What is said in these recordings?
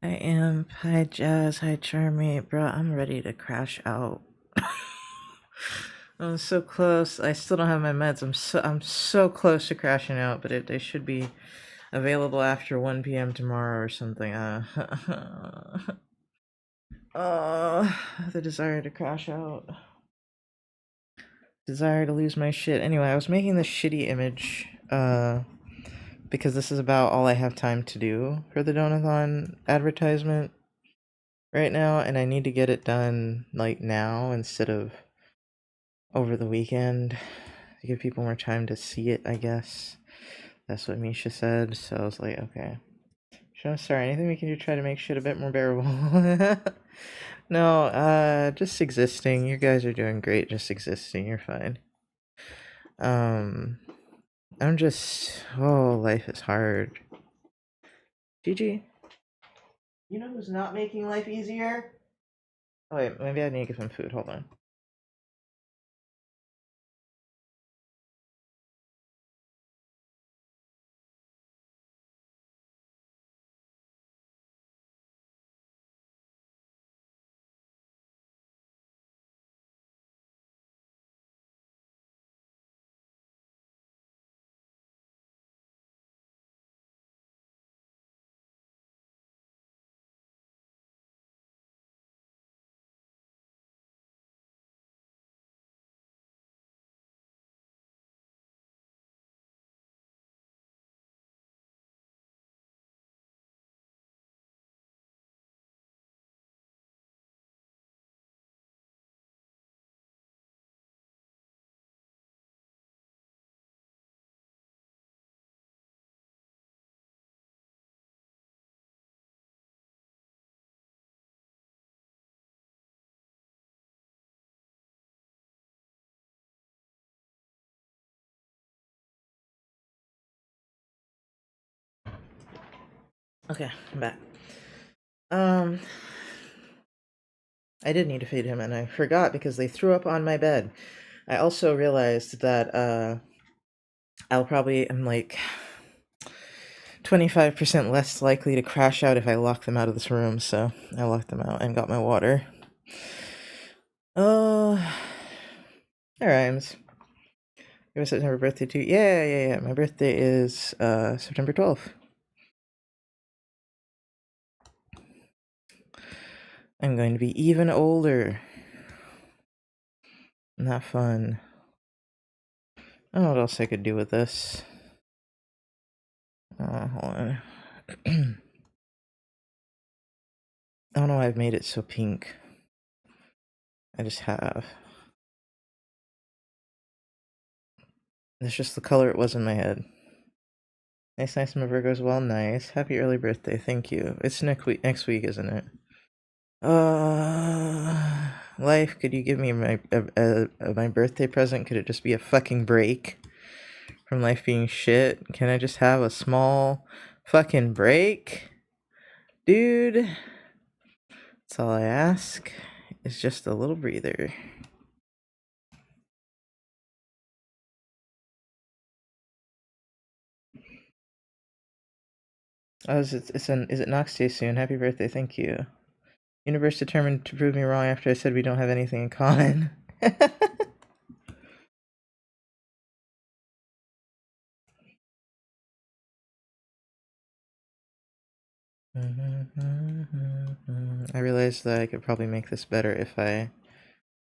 Hi Imp, hi Jazz, hi Charmy. Bro, I'm ready to crash out. I'm so close. I still don't have my meds. I'm so close to crashing out, but they should be available after 1 p.m. tomorrow or something. The desire to crash out. Desire to lose my shit. Anyway, I was making this shitty image, because this is about all I have time to do for the Donathon advertisement right now, and I need to get it done, like, now instead of over the weekend to give people more time to see it, I guess. That's what Misha said, so I was like, okay. I'm sorry, anything we can do to try to make shit a bit more bearable? No, just existing. You guys are doing great just existing. You're fine. I'm just... Oh, life is hard. GG. You know who's not making life easier? Oh, wait, maybe I need to get some food. Hold on. Okay, I'm back. I did need to feed him, and I forgot because they threw up on my bed. I also realized that, I'm like 25% less likely to crash out if I lock them out of this room, so I locked them out and got my water. Oh, that rhymes. It was September birthday too. Yeah. My birthday is September 12th. I'm going to be even older. Not fun. I don't know what else I could do with this. Hold on. I don't know why I've made it so pink. I just have. It's just the color it was in my head. Nice, my Virgo as well. Nice. Happy early birthday. Thank you. It's next week, isn't it? Life, could you give me my birthday present? Could it just be a fucking break from life being shit? Can I just have a small fucking break? Dude, that's all I ask. It's just a little breather. Oh, is it Knox Day soon? Happy birthday, thank you. Universe determined to prove me wrong after I said we don't have anything in common. I realized that I could probably make this better if I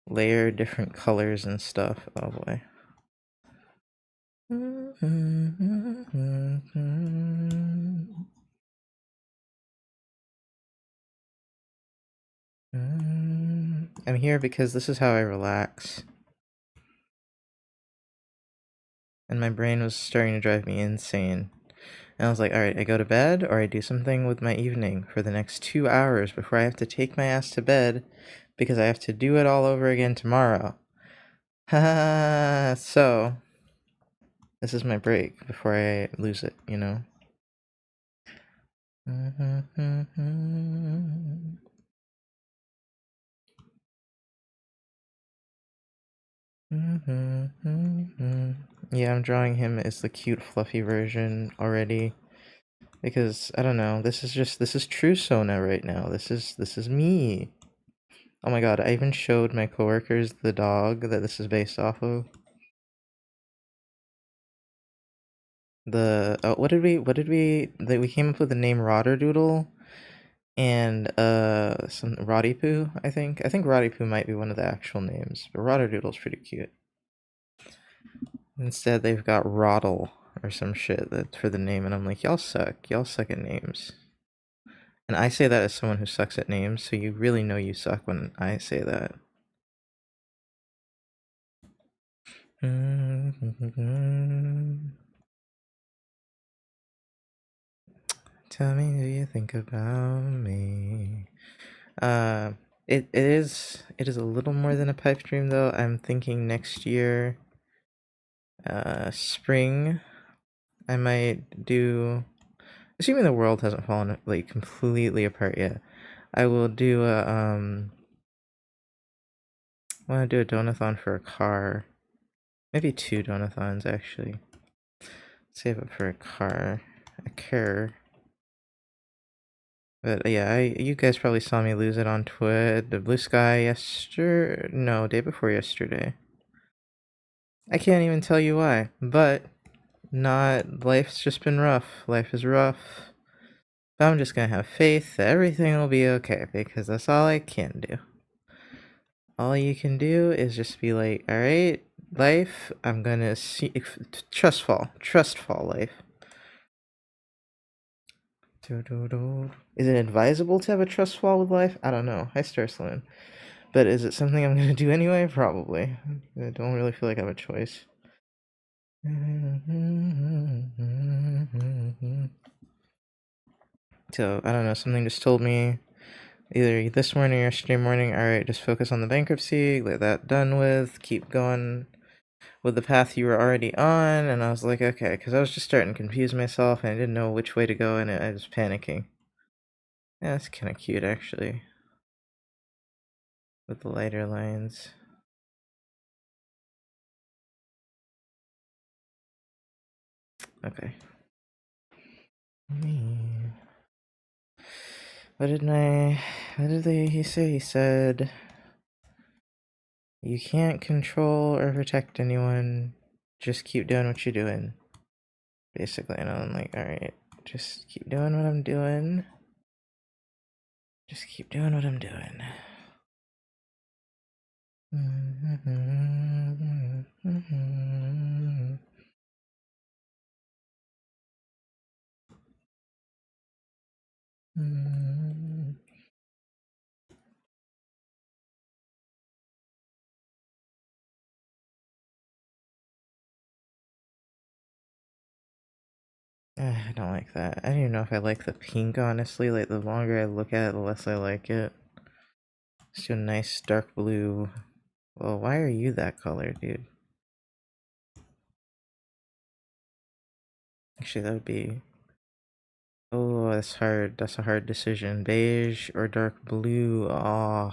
layer different colors and stuff. Oh boy. I'm here because this is how I relax. And my brain was starting to drive me insane. And I was like, alright, I go to bed or I do something with my evening for the next 2 hours before I have to take my ass to bed because I have to do it all over again tomorrow. So, this is my break before I lose it, you know? Yeah, I'm drawing him as the cute, fluffy version already. Because I don't know, this is true Sona right now. This is me. Oh my god, I even showed my coworkers the dog that this is based off of. The we came up with the name Rotterdoodle and some Roddypoo, I think. I think Roddypoo might be one of the actual names, but Rotterdoodle's pretty cute. Instead they've got Roddle or some shit that for the name, and I'm like, y'all suck. Y'all suck at names. And I say that as someone who sucks at names, so you really know you suck when I say that. Tell me, do you think about me? It is a little more than a pipe dream though. I'm thinking next year, spring, I might do, assuming the world hasn't fallen like completely apart yet, I will do a I want to do a donathon for a car, maybe 2 donathons actually. Save up for a car, a car. But yeah, you guys probably saw me lose it on Twit, the blue sky day before yesterday. I can't even tell you why, but life's just been rough. Life is rough. But I'm just gonna have faith that everything will be okay, because that's all I can do. All you can do is just be like, alright, life, I'm gonna see, trust fall, life. Is it advisable to have a trust fall with life? I don't know. Hi, Starsloon. But is it something I'm gonna do anyway? Probably. I don't really feel like I have a choice. So, I don't know, something just told me either this morning or yesterday morning, alright, just focus on the bankruptcy, get that done with, keep going with the path you were already on. And I was like, okay, because I was just starting to confuse myself and I didn't know which way to go, and I was panicking. Yeah, that's kind of cute actually, with the lighter lines. Okay. What did he say? He said, you can't control or protect anyone, just keep doing what you're doing. Basically, and I'm like, alright, just keep doing what I'm doing. Just keep doing what I'm doing. I don't like that. I don't even know if I like the pink, honestly. Like, the longer I look at it, the less I like it. Let's do a nice dark blue. Well, why are you that color, dude? Actually, that would be... Oh, that's hard. That's a hard decision. Beige or dark blue? Oh.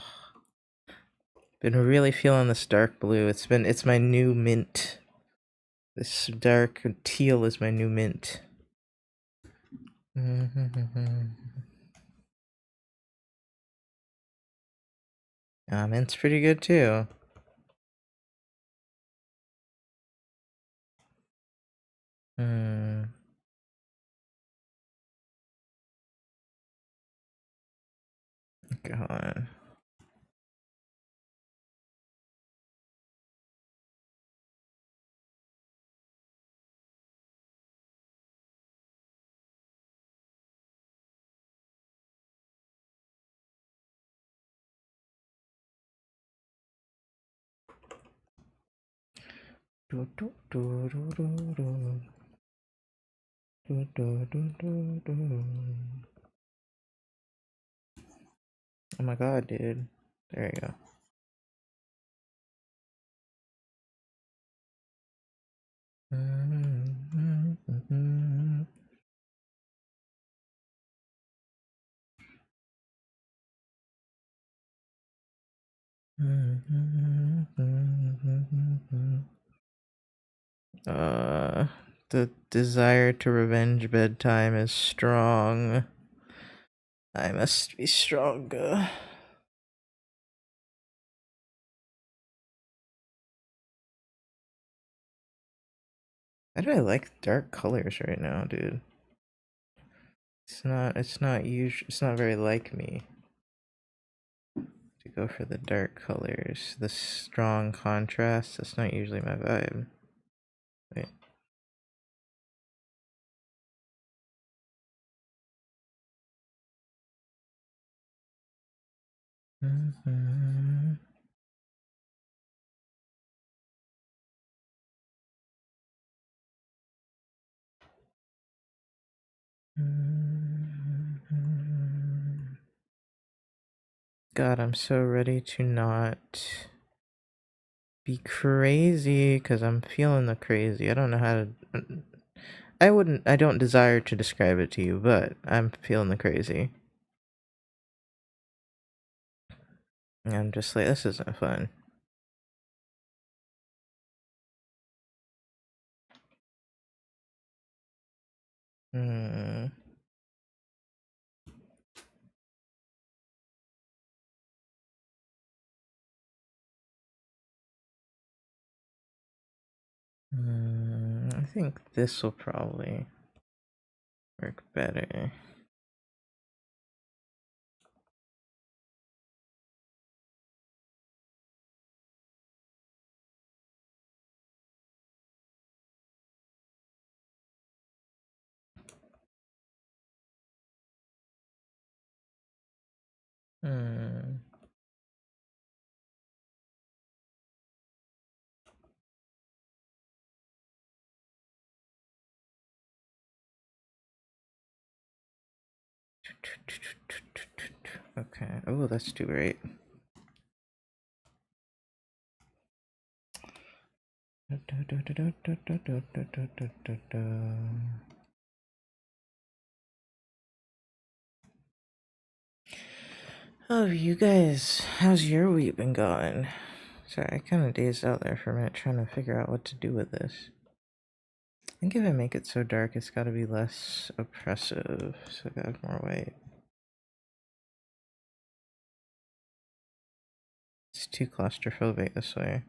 Been really feeling this dark blue. It's my new mint. This dark teal is my new mint. Mint's pretty good too. God. Oh my god, dude. There you go. The desire to revenge bedtime is strong. I must be stronger. Why do I like dark colors right now, dude? It's not very like me to go for the dark colors. The strong contrast, that's not usually my vibe. Wait. God, I'm so ready to not be crazy because I'm feeling the crazy. I don't know how to. I don't desire to describe it to you, but I'm feeling the crazy. And I'm just like, this isn't fun. I think this will probably work better. Okay. Oh, that's too great. Oh, you guys, how's your week been going? Sorry, I kind of dazed out there for a minute trying to figure out what to do with this. I think if I make it so dark, it's gotta be less oppressive, so I gotta have more white. It's too claustrophobic this way.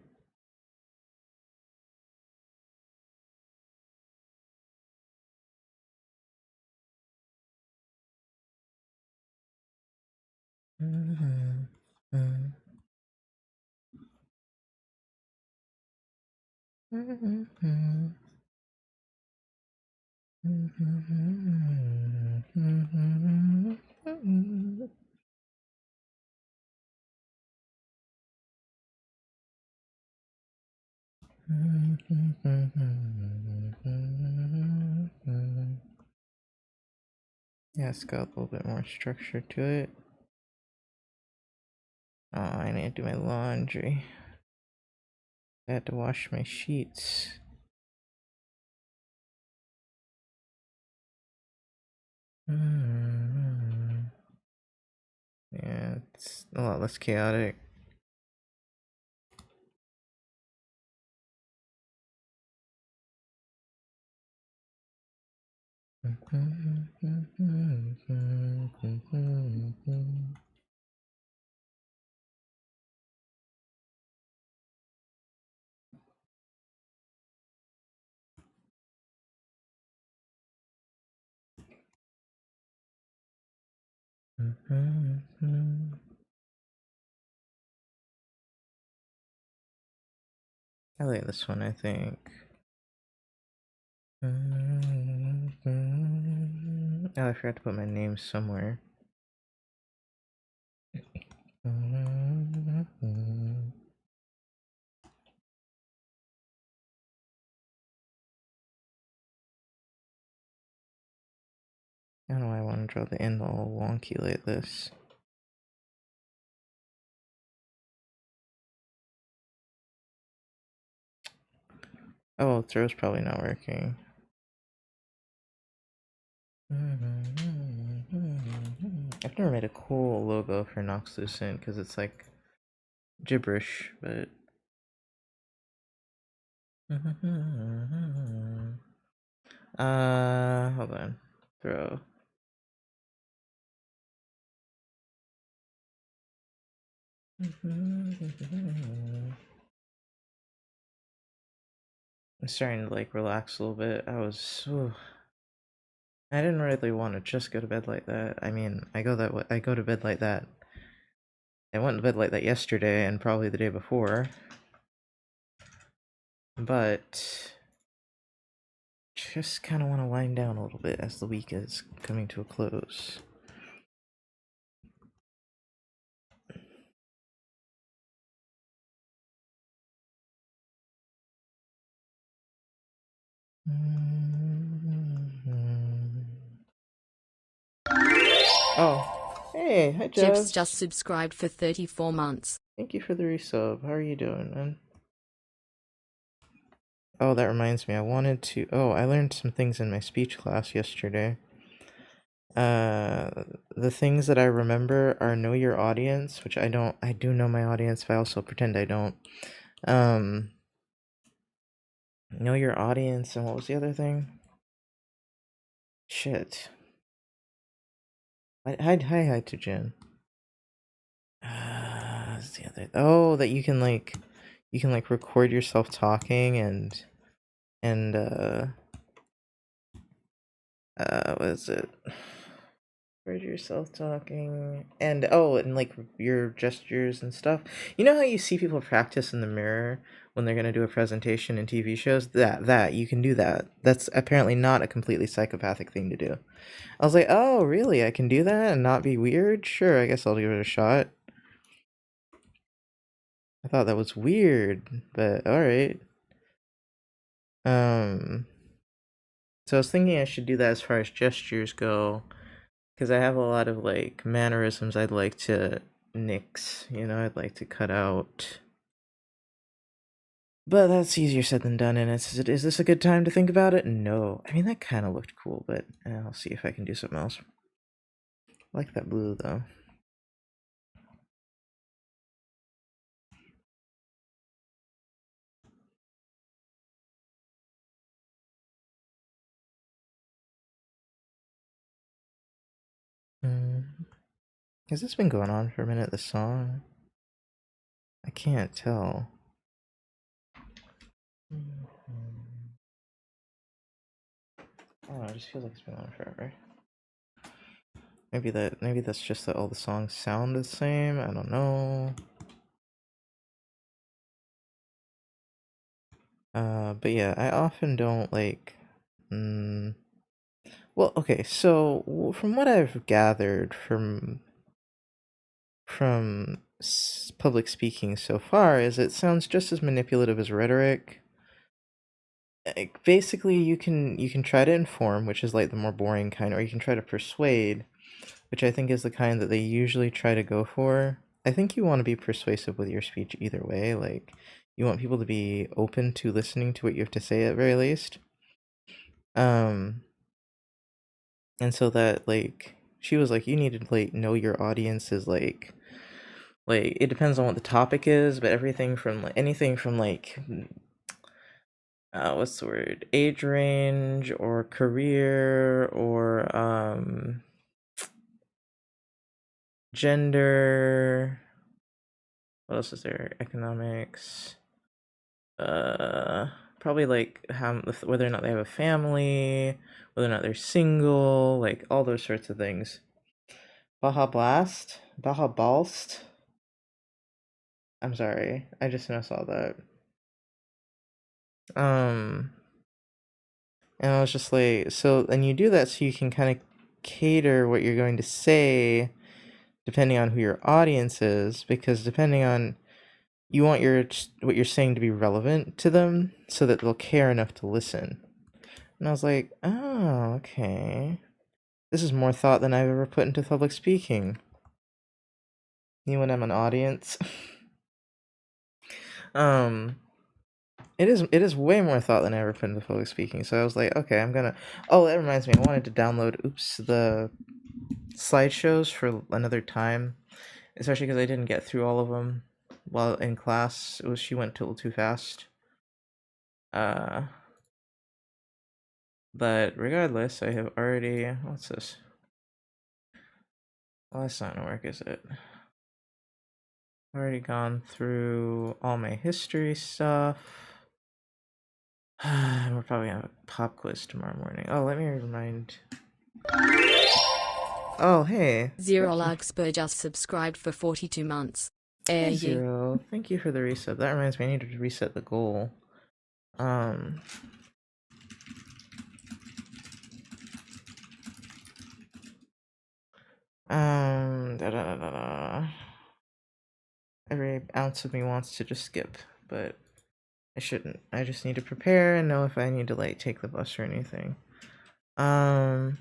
Yeah, it's got a little bit more structure to it. Oh, I need to do my laundry. I had to wash my sheets. Yeah, it's a lot less chaotic. I like this one, I think. Oh, I forgot to put my name somewhere. I don't know why I want to draw the end all wonky like this. Oh, throw's probably not working. I've never made a cool logo for Noxlucent because it's like gibberish, but Hold on. Throw. I'm starting to like relax a little bit. I didn't really want to just go to bed like that. I mean, I go to bed like that. I went to bed like that yesterday and probably the day before. But just kind of want to wind down a little bit as the week is coming to a close. Oh, hey, hi Jibs Jebs. just subscribed for 34 months. Thank you for the resub. How are you doing, man? Oh, that reminds me. I learned some things in my speech class yesterday. The things that I remember are know your audience, which I don't. I do know my audience, but I also pretend I don't. Um, know your audience, and what was the other thing? Shit. Hi to Jen. What's the other? Oh, that you can like record yourself talking and what is it? Record yourself talking and like your gestures and stuff. You know how you see people practice in the mirror when they're gonna do a presentation in TV shows? That you can do that. That's apparently not a completely psychopathic thing to do. I was like, oh really? I can do that and not be weird? Sure, I guess I'll give it a shot. I thought that was weird, but all right. Um, so I was thinking I should do that as far as gestures go, because I have a lot of like mannerisms I'd like to nix. I'd like to cut out. But that's easier said than done. And is this a good time to think about it? No. I mean, that kind of looked cool, but I'll see if I can do something else. I like that blue though. Has this been going on for a minute? The song? I can't tell. Oh, it just feels like it's been on forever. Maybe that's just that all the songs sound the same. I don't know. But yeah, I often don't like. Well, okay. So from what I've gathered from public speaking so far, is it sounds just as manipulative as rhetoric. Like, basically, you can try to inform, which is like the more boring kind, or you can try to persuade, which I think is the kind that they usually try to go for. I think you want to be persuasive with your speech either way. Like, you want people to be open to listening to what you have to say at very least. Um, and so that like she was like, you need to like know your audience is like it depends on what the topic is, but everything from like anything from like what's the word, age range or career or gender, what else is there, economics, uh probably like how whether or not they have a family, whether or not they're single, like all those sorts of things. Baja Balst. I'm sorry, I just now saw that. um and I was just like, so, and you do that so you can kind of cater what you're going to say depending on who your audience is, because depending on, you want what you're saying to be relevant to them so that they'll care enough to listen. And I was like, oh, okay. This is more thought than I've ever put into public speaking. You when I'm an audience. um it is way more thought than I ever put into public speaking. So I was like, okay, I'm gonna. Oh, that reminds me, I wanted to download the slideshows for another time, especially because I didn't get through all of them while in class. She went a little too fast. Uh, But regardless, I have already. What's this? Well, that's not gonna work, is it? Already gone through all my history stuff. We're probably gonna have a pop quiz tomorrow morning. Oh, let me remind. Oh, hey. Zero Thank you. Larkspur just subscribed for 42 months. Hey, You. Zero. Thank you for the reset. That reminds me, I need to reset the goal. Um. Da, da, da, da, da. Every ounce of me wants to just skip, but I shouldn't. I just need to prepare and know if I need to like take the bus or anything. Um.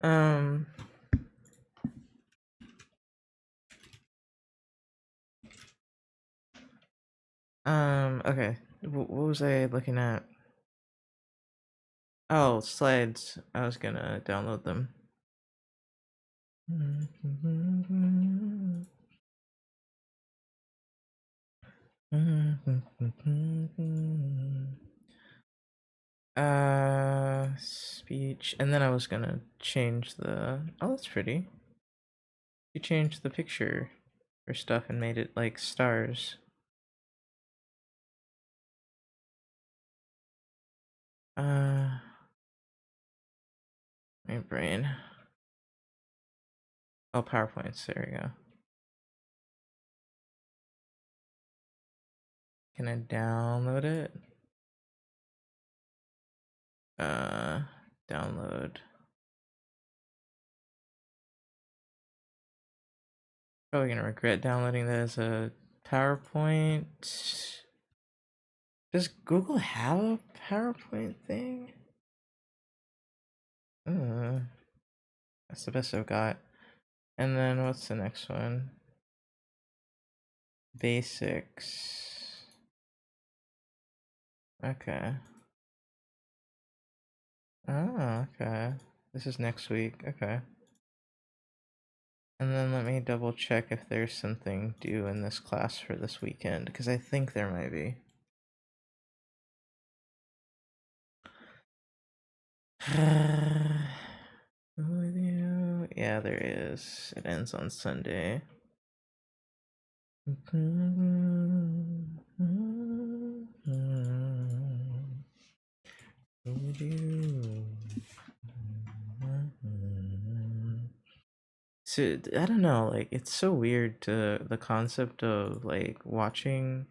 um. Okay. What was I looking at? Oh, slides. I was gonna download them. Speech, and then I was gonna change the. Oh, that's pretty. You changed the picture for stuff and made it like stars. My brain. Oh, PowerPoints. There we go. Can I download it? Download. Probably gonna regret downloading that as a PowerPoint. Does Google have a PowerPoint thing? That's the best I've got. And then what's the next one? Basics. Okay. Oh, okay. This is next week. Okay. And then let me double check if there's something due in this class for this weekend, because I think there might be. With you. Yeah, there is. It ends on Sunday. With you. So I don't know, like it's so weird to the concept of like watching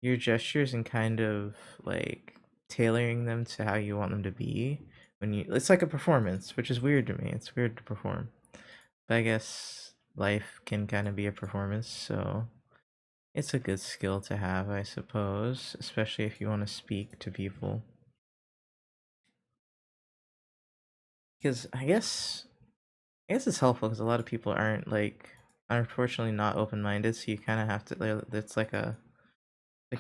your gestures and kind of like tailoring them to how you want them to be when you it's like a performance, which is weird to me. It's weird to perform. But I guess life can kind of be a performance, so it's a good skill to have, I suppose, especially if you want to speak to people. Because I guess it's helpful because a lot of people aren't like unfortunately not open-minded, so you kind of have to it's like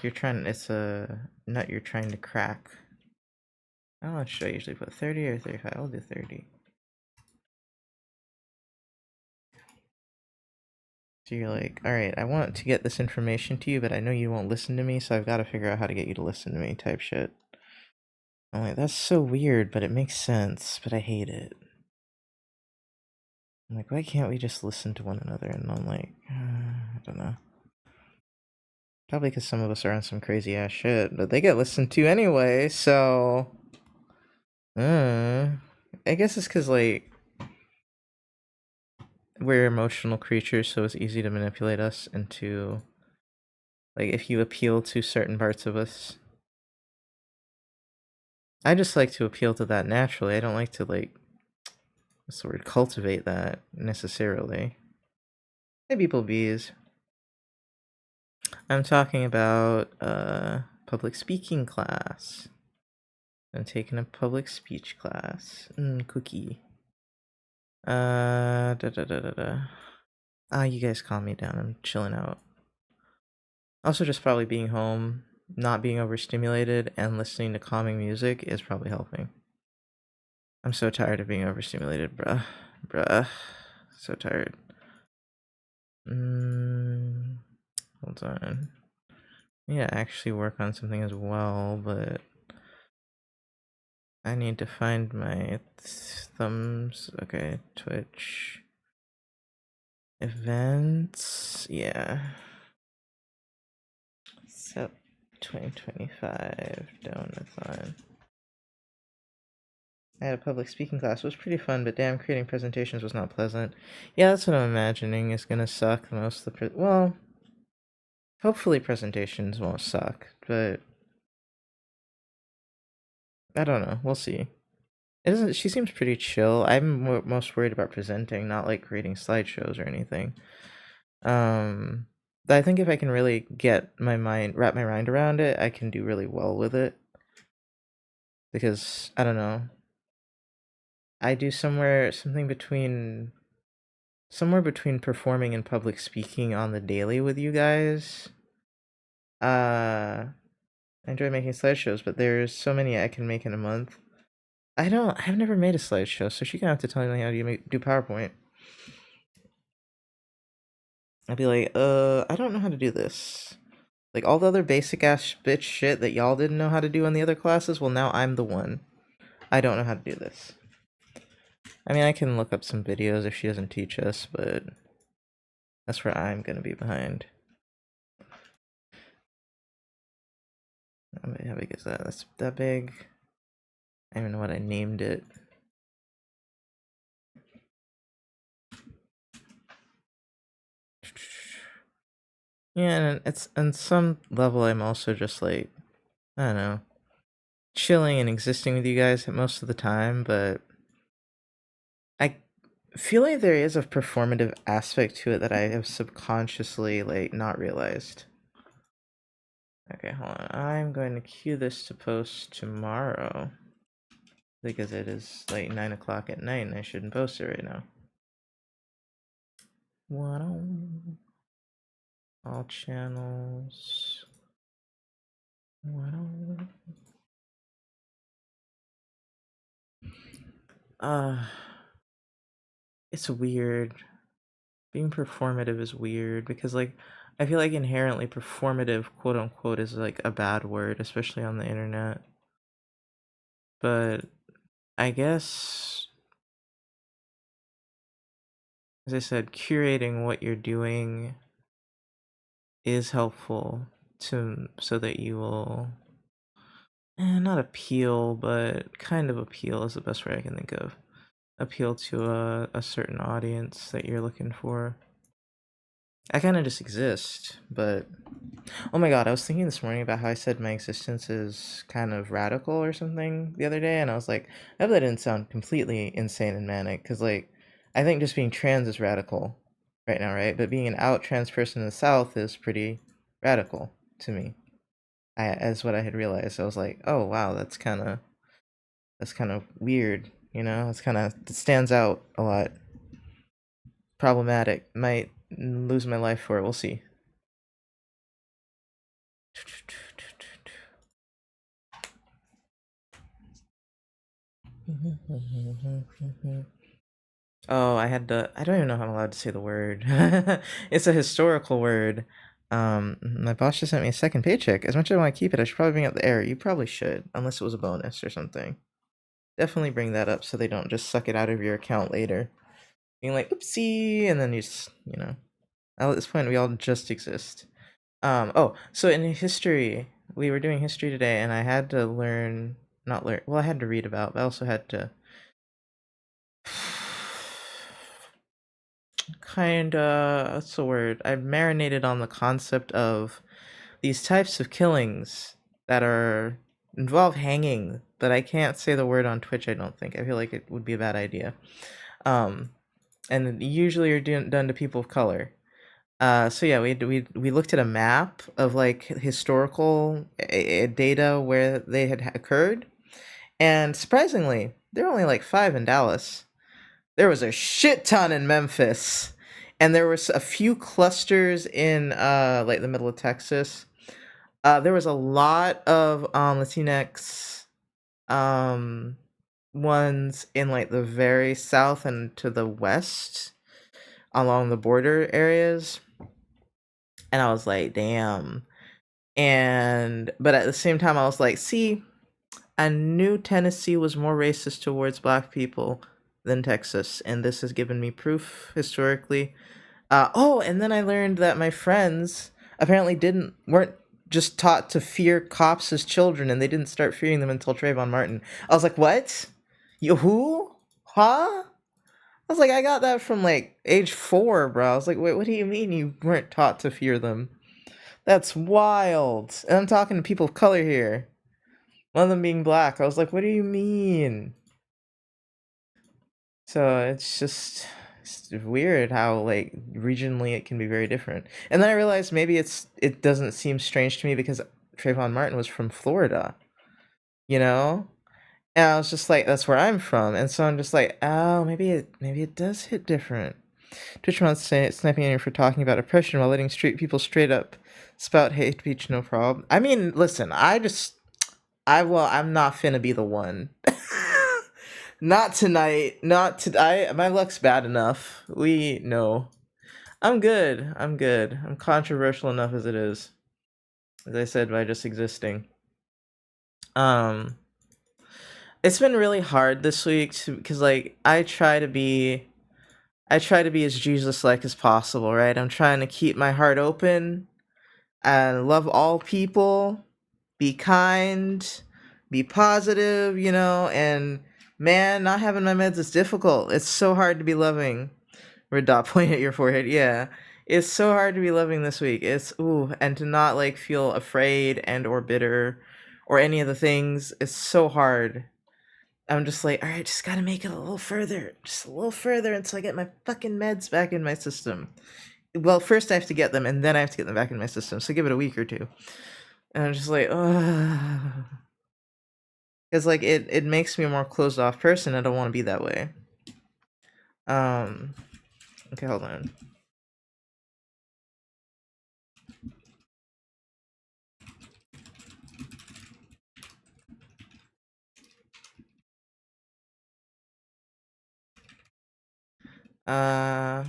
you're trying it's a nut you're trying to crack. I don't know, should I usually put 30 or 35? I'll do 30. So you're like, all right, I want to get this information to you, but I know you won't listen to me, so I've got to figure out how to get you to listen to me type shit. I'm like, that's so weird, but it makes sense, but I hate it. I'm like, why can't we just listen to one another? And I'm like, I don't know. Probably because some of us are on some crazy ass shit, but they get listened to anyway, so. I guess it's because, like, we're emotional creatures, so it's easy to manipulate us into. Like, if you appeal to certain parts of us. I just like to appeal to that naturally. I don't like to, like, what's the word? Cultivate that necessarily. Hey, people bees. I'm talking about public speaking class. I'm taking a public speech class. Cookie. Da da da da da. You guys calm me down. I'm chilling out. Also, just probably being home not being overstimulated and listening to calming music is probably helping. I'm so tired of being overstimulated, bruh. So tired. Hold on. Yeah, actually work on something as well, but I need to find my thumbs. Okay, Twitch. Events. Yeah. So 2025 Donathon. I had a public speaking class. It was pretty fun, but damn, creating presentations was not pleasant. Yeah, that's what I'm imagining is gonna suck most of the well, hopefully presentations won't suck, but I don't know. We'll see. It doesn't. She seems pretty chill. I'm most worried about presenting, not like creating slideshows or anything. But I think if I can really wrap my mind around it, I can do really well with it. Because I don't know. I do somewhere between performing and public speaking on the daily with you guys. I enjoy making slideshows, but there's so many I can make in a month. I've never made a slideshow, so she's gonna have to tell me how to do PowerPoint. I'd be like, I don't know how to do this. Like all the other basic ass bitch shit that y'all didn't know how to do in the other classes, well now I'm the one. I don't know how to do this. I mean, I can look up some videos if she doesn't teach us, but that's where I'm gonna be behind. How big is that? That's that big. I don't even know what I named it. Yeah, and it's on some level I'm also just like, I don't know, chilling and existing with you guys most of the time, but I feel like there is a performative aspect to it that I have subconsciously like not realized. Okay, hold on. I'm going to cue this to post tomorrow because it is like 9 o'clock at night and I shouldn't post it right now. What on all channels? What on? It's weird. Being performative is weird because like I feel like inherently performative, quote unquote, is like a bad word, especially on the internet. But I guess, as I said, curating what you're doing is helpful so that you will not appeal, but kind of appeal is the best way I can think of. Appeal to a certain audience that you're looking for. I kind of just exist, but oh my god, I was thinking this morning about how I said my existence is kind of radical or something the other day, and I was like, I hope that didn't sound completely insane and manic, because like, I think just being trans is radical right now, right? But being an out trans person in the South is pretty radical to me. As what I had realized, I was like, oh wow, that's kind of weird, you know? It stands out a lot. Problematic. Might lose my life for it. We'll see. Oh, I don't even know how I'm allowed to say the word. It's a historical word. My boss just sent me a second paycheck. As much as I want to keep it, I should probably bring up the error. You probably should, unless it was a bonus or something. Definitely bring that up so they don't just suck it out of your account later. Being like, oopsie, and then at this point, we all just exist. So in history, we were doing history today, and I had to I had to read about, but I also had to what's the word? I marinated on the concept of these types of killings that involve hanging, but I can't say the word on Twitch, I don't think. I feel like it would be a bad idea. And usually are done to people of color. So yeah, we looked at a map of like historical data where they had occurred, and surprisingly, there were only like 5 in Dallas. There was a shit ton in Memphis, and there was a few clusters in like the middle of Texas. There was a lot of Latinx ones in like the very south and to the west along the border areas, and I was like, damn. And but at the same time I was like, see, I knew Tennessee was more racist towards black people than Texas, and this has given me proof historically. Oh, and then I learned that my friends apparently weren't just taught to fear cops as children, and they didn't start fearing them until Trayvon Martin. I was like, what? You who? Huh? I was like, I got that from like age 4, bro. I was like, wait, what do you mean you weren't taught to fear them? That's wild. And I'm talking to people of color here. One of them being black. I was like, what do you mean? So it's weird how like regionally it can be very different. And then I realized maybe it doesn't seem strange to me because Trayvon Martin was from Florida, you know? And I was just like, that's where I'm from. And so I'm just like, oh, maybe it does hit different. Twitch wants to say sniping at you for talking about oppression while letting street people straight up spout hate speech, no problem. I mean, listen, I'm not finna be the one. Not tonight. Not to my luck's bad enough. We know. I'm good. I'm good. I'm controversial enough as it is. As I said, by just existing. Um it's been really hard this week because like I try to be as Jesus like as possible, right? I'm trying to keep my heart open and love all people, be kind, be positive, and man, not having my meds is difficult. It's so hard to be loving. Red dot point at your forehead. Yeah. It's so hard to be loving this week. And to not like feel afraid and or bitter or any of the things. It's so hard. I'm just like, all right, just gotta make it a little further, just a little further until I get my fucking meds back in my system. Well, first I have to get them, and then I have to get them back in my system. So give it a week or two. And I'm just like, oh, because like it makes me a more closed off person. I don't want to be that way. Okay, hold on. Uh.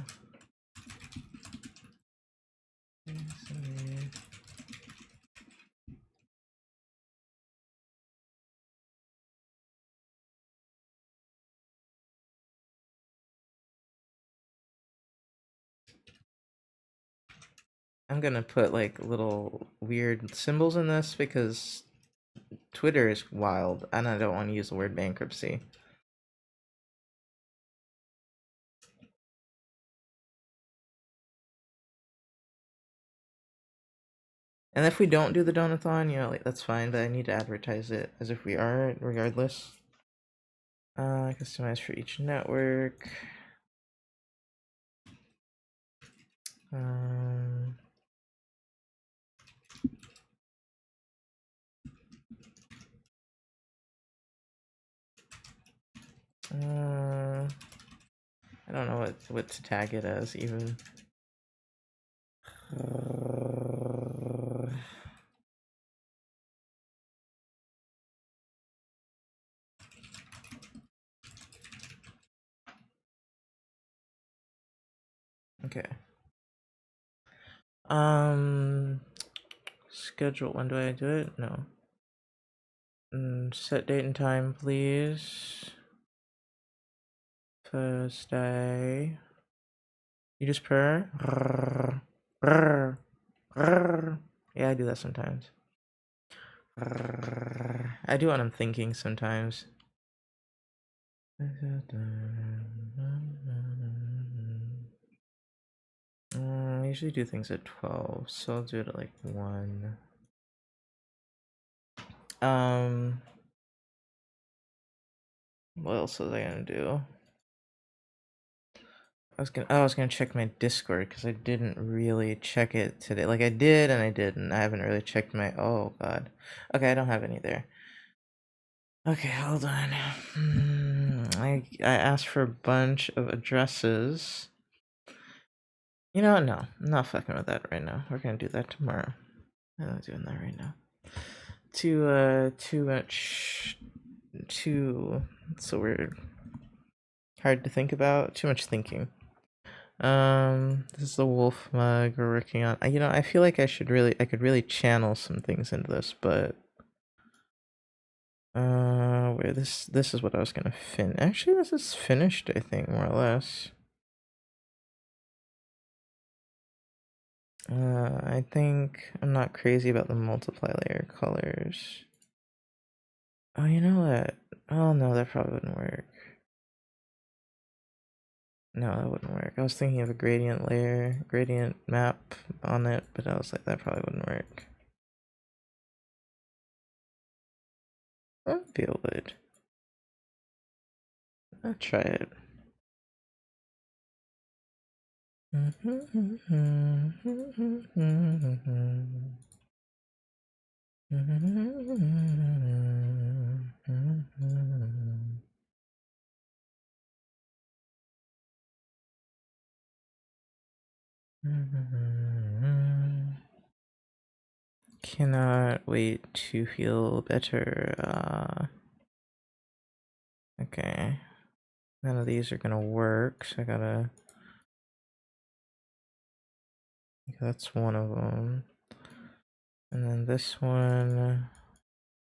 I'm gonna put like little weird symbols in this because Twitter is wild and I don't want to use the word bankruptcy. And if we don't do the donathon, like that's fine, but I need to advertise it as if we are regardless. Customize for each network. I don't know what to tag it as even. Okay. Schedule. When do I do it? No. Set date and time, please. Thursday. You just purr? Yeah, I do that sometimes. I do when I'm thinking sometimes. I usually do things at 12, so I'll do it at like 1. What else was I gonna do? I was gonna check my Discord because I didn't really check it today. Like I did and I didn't. I haven't really checked my. Oh god. Okay, I don't have any there. Okay, hold on. I asked for a bunch of addresses. You know what? No, I'm not fucking with that right now. We're gonna do that tomorrow. I'm not doing that right now. Too much. Too. So weird. Hard to think about. Too much thinking. This is the wolf mug we're working on. You know, I feel like I could really channel some things into this, but where this is what I was gonna actually, this is finished, I think, more or less. I think I'm not crazy about the multiply layer colors. Oh, you know what? Oh no, that probably wouldn't work. No, that wouldn't work. I was thinking of a gradient map on it, but I was like, that probably wouldn't work. I feel it. I'll try it. Cannot wait to feel better. Okay. None of these are gonna work, so I gotta. That's one of them. And then this one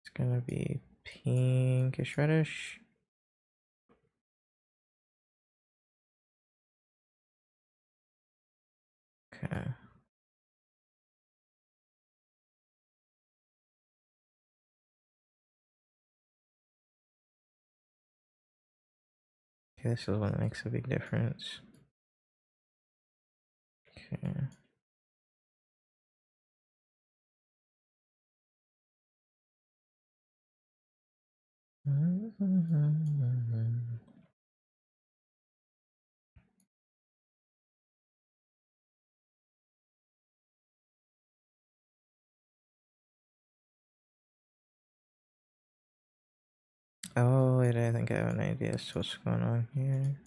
is gonna be pinkish reddish. Okay. Okay, this is one that makes a big difference. Okay. Oh, wait, I think I have an idea as to what's going on here.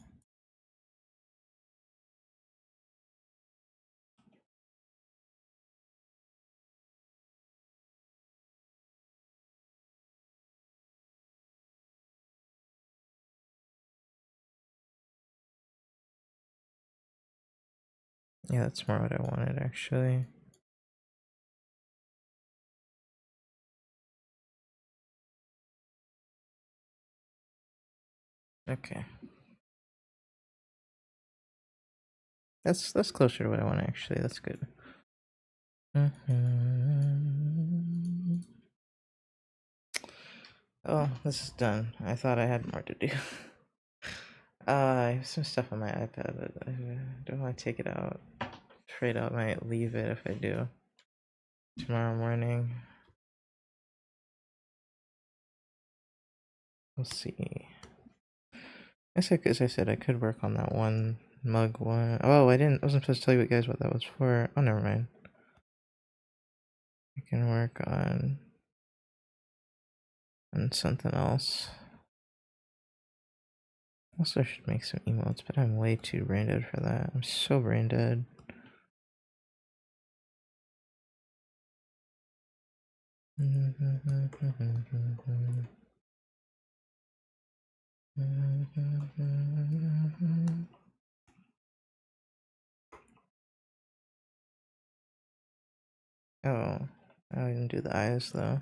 Yeah, that's more what I wanted, actually. Okay. That's closer to what I want, actually. That's good. Oh, this is done. I thought I had more to do. I have some stuff on my iPad, but I don't want to take it out. Afraid I might leave it if I do. Tomorrow morning. We'll see. As I said, I could work on that one mug one. Oh, I wasn't supposed to tell you guys what that was for. Oh, never mind. I can work on something else. Also, I should make some emotes, but I'm way too brain dead for that. I'm so brain dead. Oh, I didn't do the eyes though.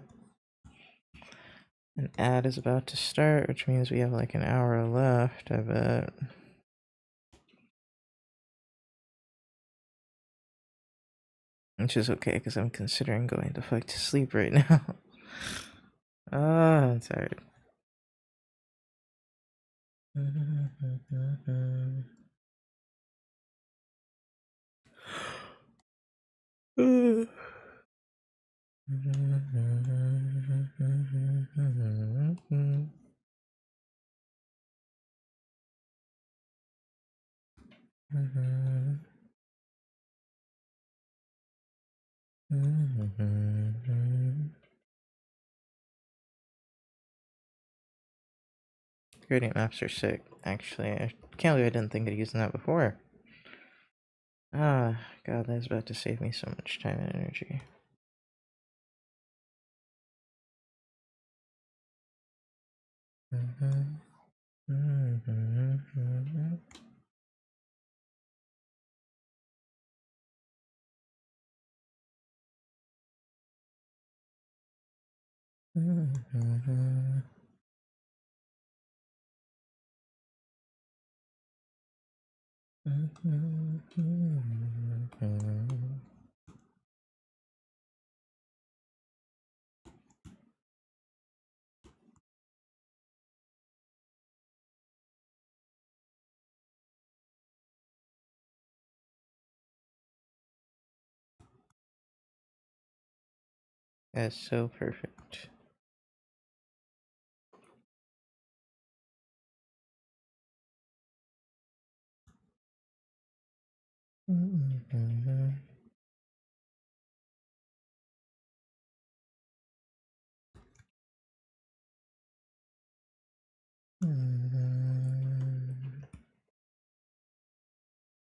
An ad is about to start, which means we have like an hour left, I bet. Which is okay, because I'm considering going the fuck to sleep right now. I'm tired. Gradient maps are sick, actually. I can't believe I didn't think of using that before. Ah, God, that's about to save me so much time and energy. That's so perfect.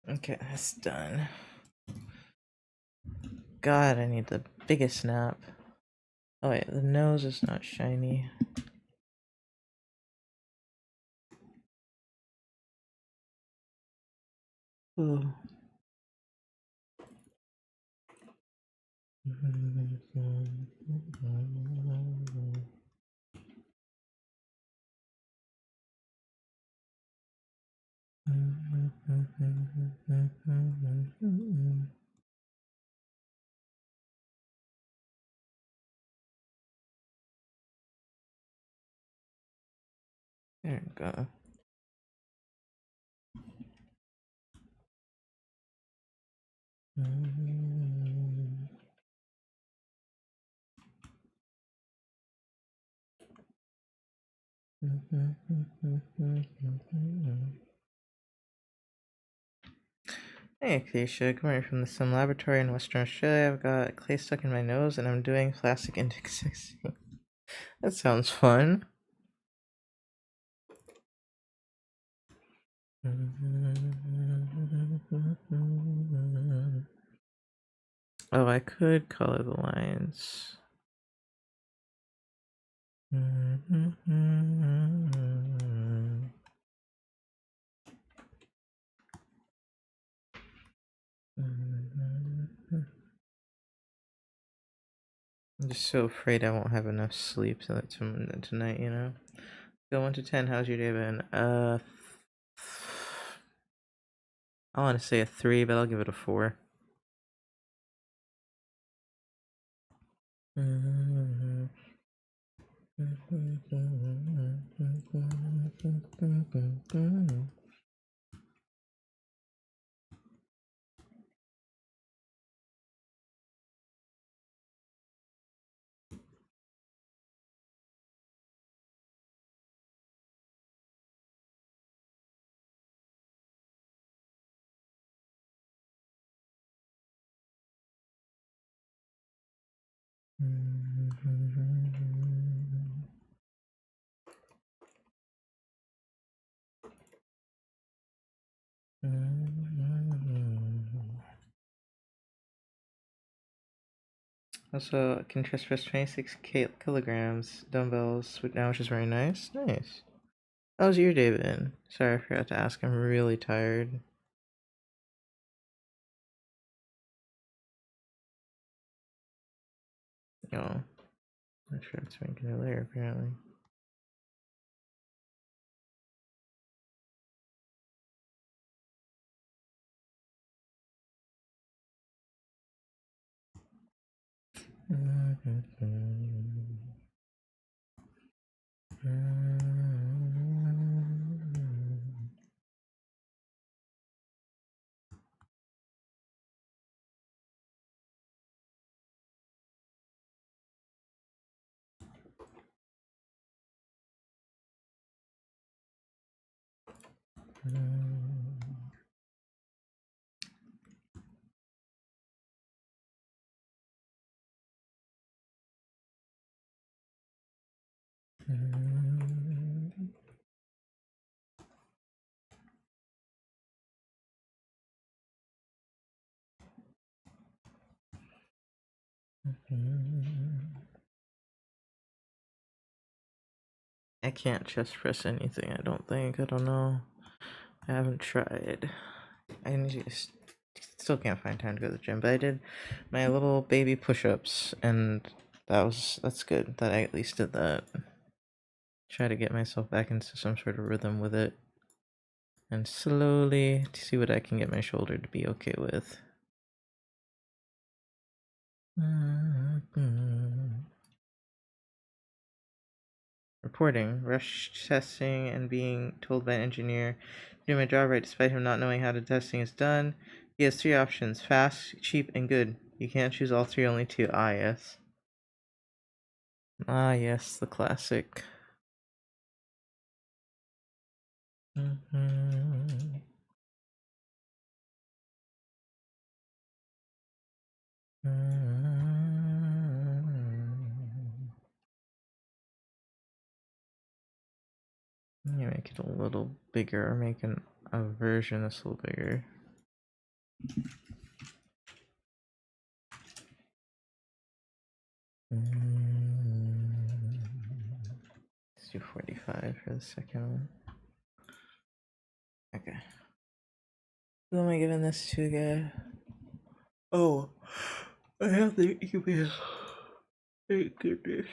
Okay, that's done. God, I need the biggest snap. Oh wait, the nose is not shiny. Ooh. There we go. Hey, Acacia, come here from the Sim Laboratory in Western Australia. I've got clay stuck in my nose and I'm doing plastic indexing. That sounds fun. Oh, I could color the lines. I'm just so afraid I won't have enough sleep tonight, you know? Go 1 to 10, how's your day been? I want to say a 3, but I'll give it a 4. Also, can press 26 kilograms dumbbells now, which is very nice. Nice. How's your day been? Sorry, I forgot to ask. I'm really tired. No, not sure it's making it later, apparently. I can't chest press anything, I don't think. I don't know. I haven't tried. I need to still can't find time to go to the gym, but I did my little baby push-ups, and that's good that I at least did that. Try to get myself back into some sort of rhythm with it, and slowly to see what I can get my shoulder to be okay with. Reporting, rush testing, and being told by an engineer to do my job right despite him not knowing how the testing is done. He has 3 options: fast, cheap, and good. You can't choose all 3, only 2. Ah, yes. Ah, yes, the classic. Let me make it a little bigger, or make a version that's a little bigger. Let's do 45 for the second one. Okay. Who am I giving this to again? Oh, I have the email. Thank goodness.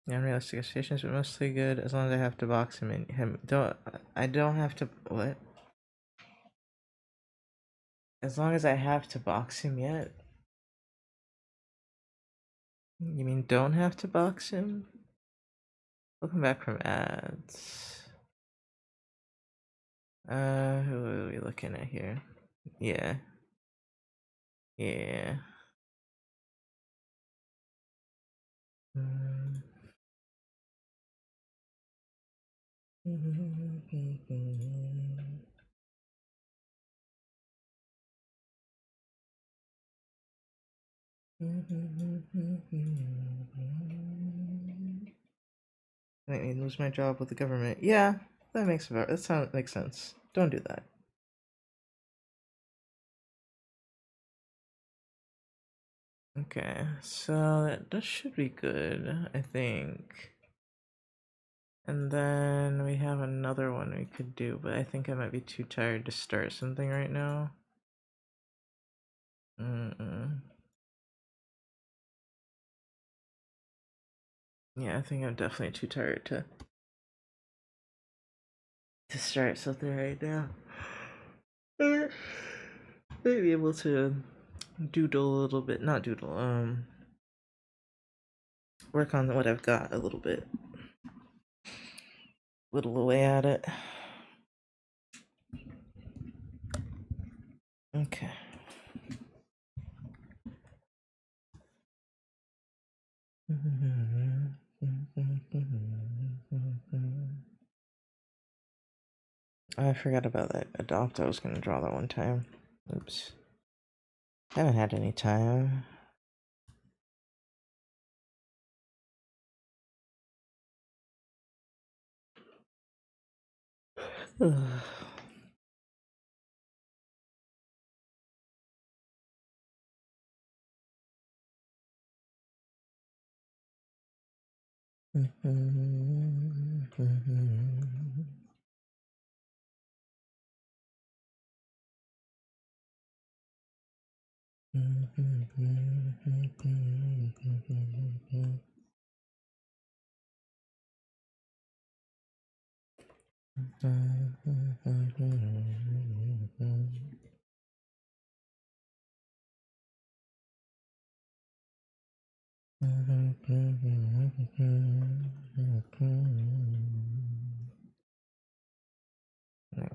Unrealistic expectations, but mostly good as long as I have to box him in. I don't have to what? As long as I have to box him yet? You mean don't have to box him? Welcome back from ads. Who are we looking at here? Yeah. Yeah. Make me lose my job with the government. Yeah, that makes sense. Don't do that. Okay, so that should be good, I think. And then we have another one we could do, but I think I might be too tired to start something right now. Yeah, I think I'm definitely too tired to start something right now. Might be able to doodle a little bit, not doodle, work on what I've got a little bit. Whittle away at it. Okay. I forgot about that adopt. I was gonna draw that one time. Oops. Haven't had any time. Oh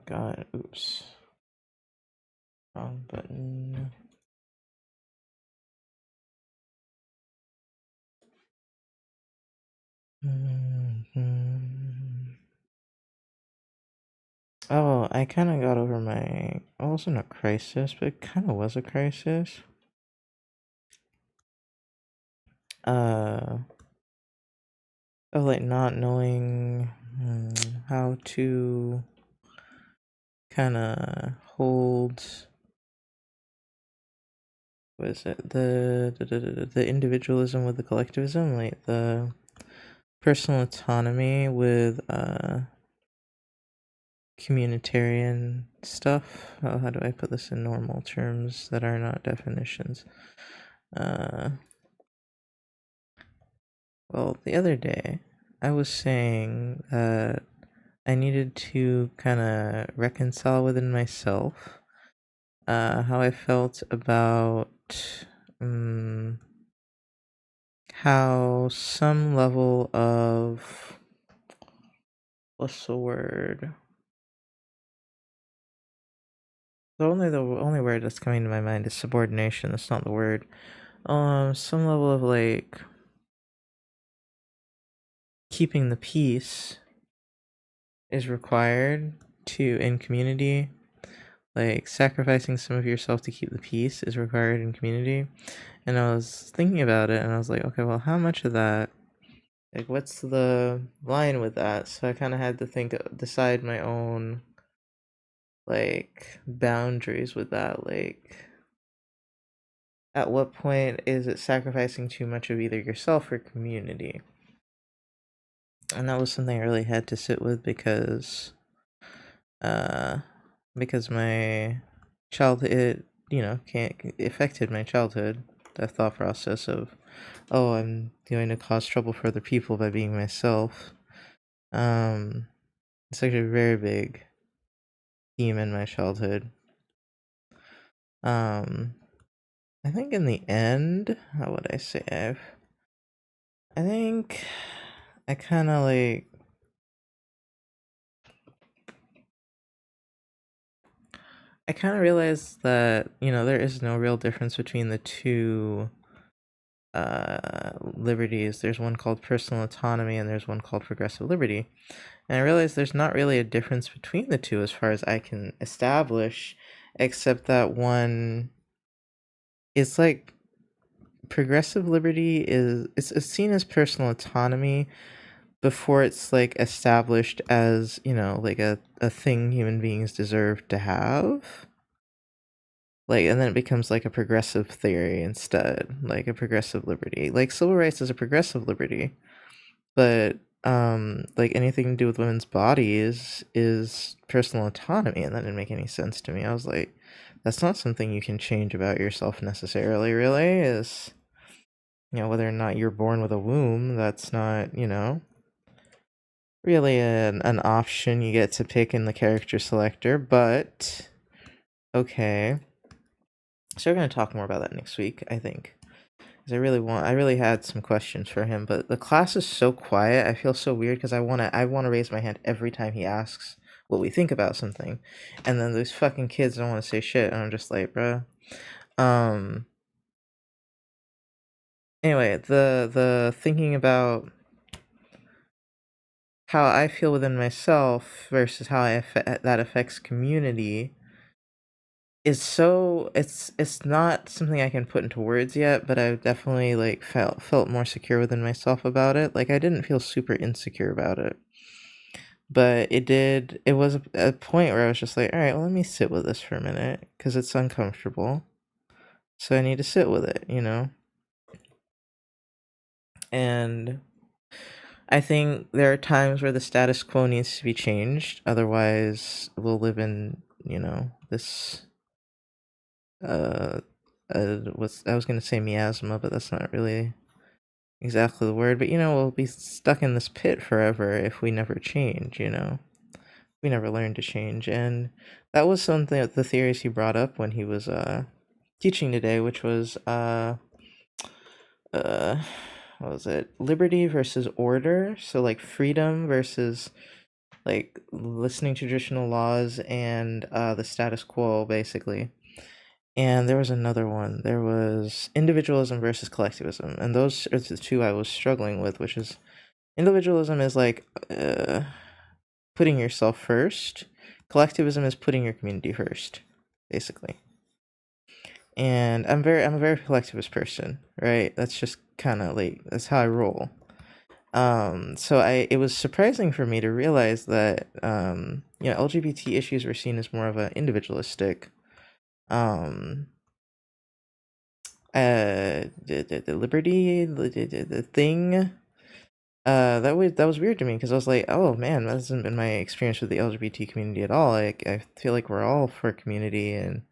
god, oops. Wrong button. Oh, I kind of got over my. It wasn't a crisis, but it kind of was a crisis. Of like not knowing how to kind of hold, what is it, the individualism with the collectivism, like the personal autonomy with communitarian stuff. How do I put this in normal terms that are not definitions? Well, the other day I was saying that I needed to kind of reconcile within myself how I felt about how some level of, what's the word? The only word that's coming to my mind is subordination. That's not the word. Some level of like keeping the peace is required to in community. Like sacrificing some of yourself to keep the peace is required in community. And I was thinking about it and I was like, okay, well, how much of that, like what's the line with that? So I kind of had to decide my own like boundaries with that. Like at what point is it sacrificing too much of either yourself or community? And that was something I really had to sit with uh because my childhood, can't affected my childhood. The thought process of, oh, I'm going to cause trouble for other people by being myself. Um, it's actually a very big theme in my childhood. Um, I think in the end, how would I say? I think I kind of like. I kind of realized that there is no real difference between the two liberties. There's one called personal autonomy and there's one called progressive liberty. And I realized there's not really a difference between the two as far as I can establish, except that one is like progressive liberty it's seen as personal autonomy before it's like established as, like a thing human beings deserve to have. Like, and then it becomes like a progressive theory instead, like a progressive liberty. Like civil rights is a progressive liberty, but like anything to do with women's bodies is personal autonomy, and that didn't make any sense to me. I was like, that's not something you can change about yourself necessarily, really. Is, whether or not you're born with a womb, that's not, really an option you get to pick in the character selector, but okay. So we're going to talk more about that next week, I think. Because I really had some questions for him, but the class is so quiet. I feel so weird because I want to raise my hand every time he asks what we think about something. And then those fucking kids don't want to say shit, and I'm just like, bruh. Anyway, the thinking about how I feel within myself versus how that affects community is so it's not something I can put into words yet, but I've definitely like felt more secure within myself about it. Like I didn't feel super insecure about it, but it was a point where I was just like, all right, well, let me sit with this for a minute because it's uncomfortable, so I need to sit with it, and I think there are times where the status quo needs to be changed, otherwise we'll live in, this what's I was gonna say miasma, but that's not really exactly the word. But we'll be stuck in this pit forever if we never change. We never learn to change, and that was something that the theories he brought up when he was teaching today, which was uh what was it, liberty versus order. So like freedom versus like listening to traditional laws and the status quo, basically. And there was another one. There was individualism versus collectivism. And those are the two I was struggling with, which is individualism is like putting yourself first. Collectivism is putting your community first, basically. And I'm a very collectivist person, right? That's just kind of like that's how I roll. So it was surprising for me to realize that LGBT issues were seen as more of a individualistic um the liberty the thing. That was weird to me because I was like, oh man, that hasn't been my experience with the LGBT community at all. Like I feel like we're all for community, and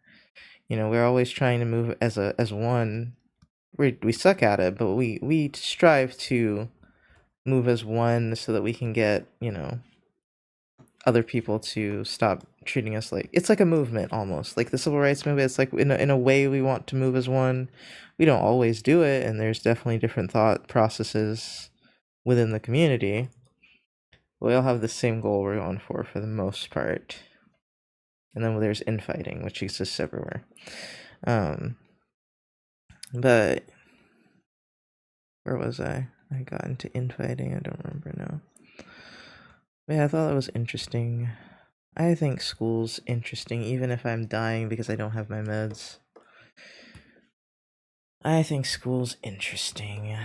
we're always trying to move as one. We suck at it, but we strive to move as one so that we can get other people to stop treating us like it's like a movement almost like the civil rights movement. It's like in a way we want to move as one. We don't always do it, and there's definitely different thought processes within the community. We all have the same goal we're going for the most part. And then there's infighting, which exists everywhere. But where was I? I got into infighting. I don't remember now. But yeah, I thought that was interesting. I think school's interesting, even if I'm dying because I don't have my meds. I think school's interesting.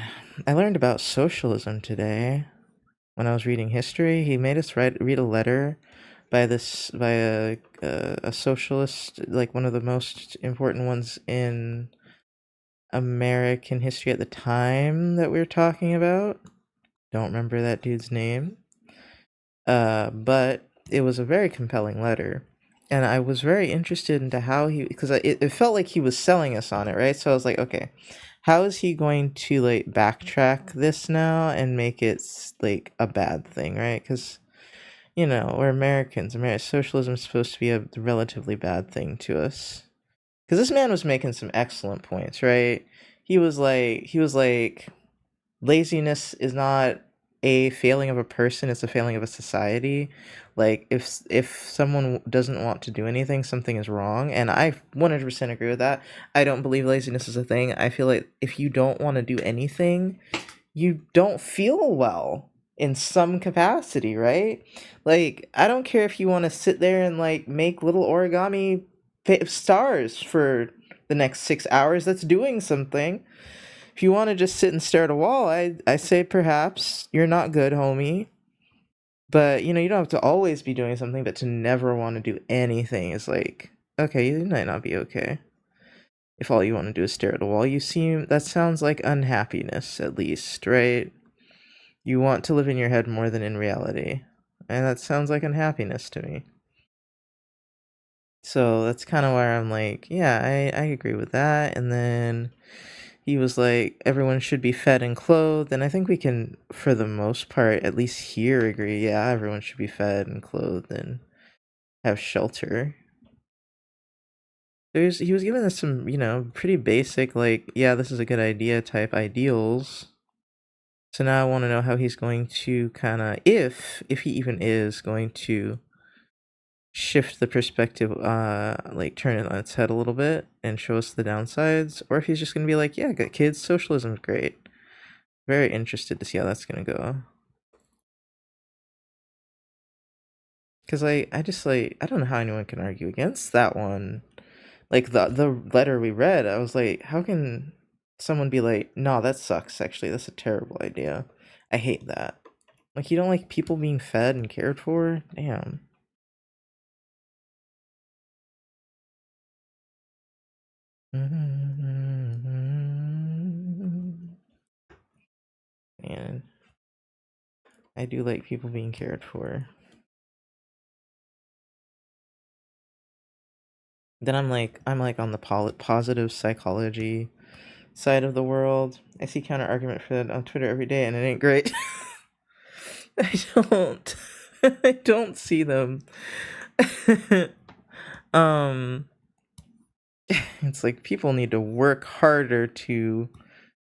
I learned about socialism today when I was reading history. He made us read a letter by a socialist, like one of the most important ones in American history at the time that we were talking about. Don't remember that dude's name. But it was a very compelling letter. And I was very interested into how because it felt like he was selling us on it, right? So I was like, okay, how is he going to like backtrack this now and make it like a bad thing, right? Because we're Americans. Socialism is supposed to be a relatively bad thing to us. Because this man was making some excellent points, right? He was like, laziness is not a failing of a person; it's a failing of a society. Like if someone doesn't want to do anything, something is wrong, and I 100% agree with that. I don't believe laziness is a thing. I feel like if you don't want to do anything, you don't feel well in some capacity, right? Like, I don't care if you want to sit there and like make little origami stars for the next 6 hours, that's doing something. If you want to just sit and stare at a wall, I say perhaps you're not good, homie. But you don't have to always be doing something, but to never want to do anything is like, okay, you might not be okay. If all you want to do is stare at a wall, that sounds like unhappiness, at least, right? You want to live in your head more than in reality. And that sounds like unhappiness to me. So that's kind of where I'm like, yeah, I agree with that. And then he was like, everyone should be fed and clothed. And I think we can, for the most part, at least here, agree, yeah, everyone should be fed and clothed and have shelter. He was giving us some, pretty basic, like, yeah, this is a good idea type ideals. So now I want to know how he's going to kind of, if he even is going to shift the perspective, like turn it on its head a little bit and show us the downsides, or if he's just gonna be like, yeah, kids, socialism's great. Very interested to see how that's gonna go. Because I just like, I don't know how anyone can argue against that one. Like the letter we read, I was like, how can someone be like, no, that sucks, actually, that's a terrible idea. I hate that. Like, you don't like people being fed and cared for? Damn. Man, I do like people being cared for. Then I'm like on the positive psychology side of the world. I see counter argument for that on Twitter every day, and it ain't great. I don't, I don't see them. um, it's like people need to work harder to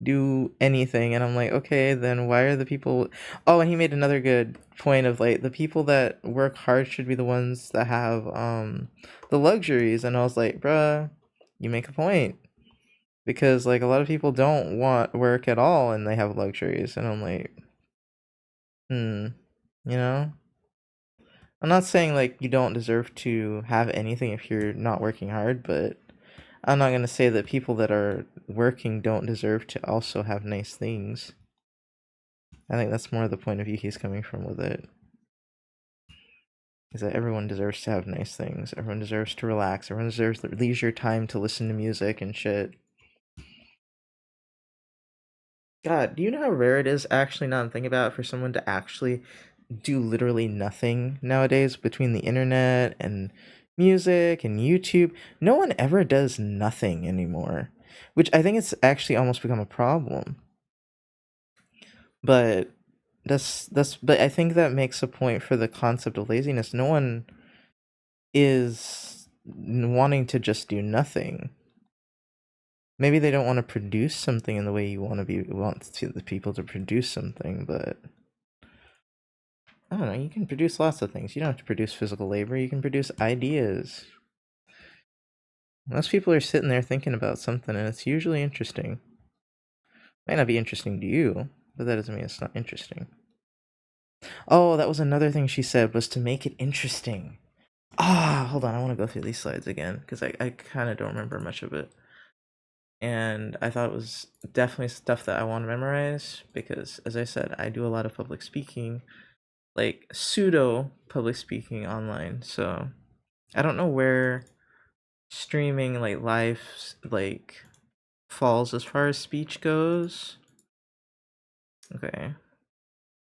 do anything, and I'm like, okay, then why are the people? Oh, and he made another good point of like the people that work hard should be the ones that have the luxuries, and I was like, bruh, you make a point, because like a lot of people don't want work at all and they have luxuries, and I'm like, you know, I'm not saying like you don't deserve to have anything if you're not working hard, but I'm not gonna say that people that are working don't deserve to also have nice things. I think that's more the point of view he's coming from with it. is that everyone deserves to have nice things. Everyone deserves to relax. Everyone deserves the leisure time to listen to music and shit. God, do you know how rare it is, actually, now I'm thinking about it, for someone to actually do literally nothing nowadays between the internet and music and YouTube? No one ever does nothing anymore, which I think it's actually almost become a problem. But but I think that makes a point for the concept of laziness. No one is wanting to just do nothing. Maybe they don't want to produce something in the way you want to the people to produce something, but I don't know, you can produce lots of things. You don't have to produce physical labor, you can produce ideas. Most people are sitting there thinking about something, and it's usually interesting. Might not be interesting to you, but that doesn't mean it's not interesting. Oh, that was another thing she said, was to make it interesting. Hold on, I want to go through these slides again, because I kind of don't remember much of it. And I thought it was definitely stuff that I want to memorize, because, as I said, I do a lot of public speaking, like pseudo public speaking online. So I don't know where streaming like live like falls as far as speech goes. Okay,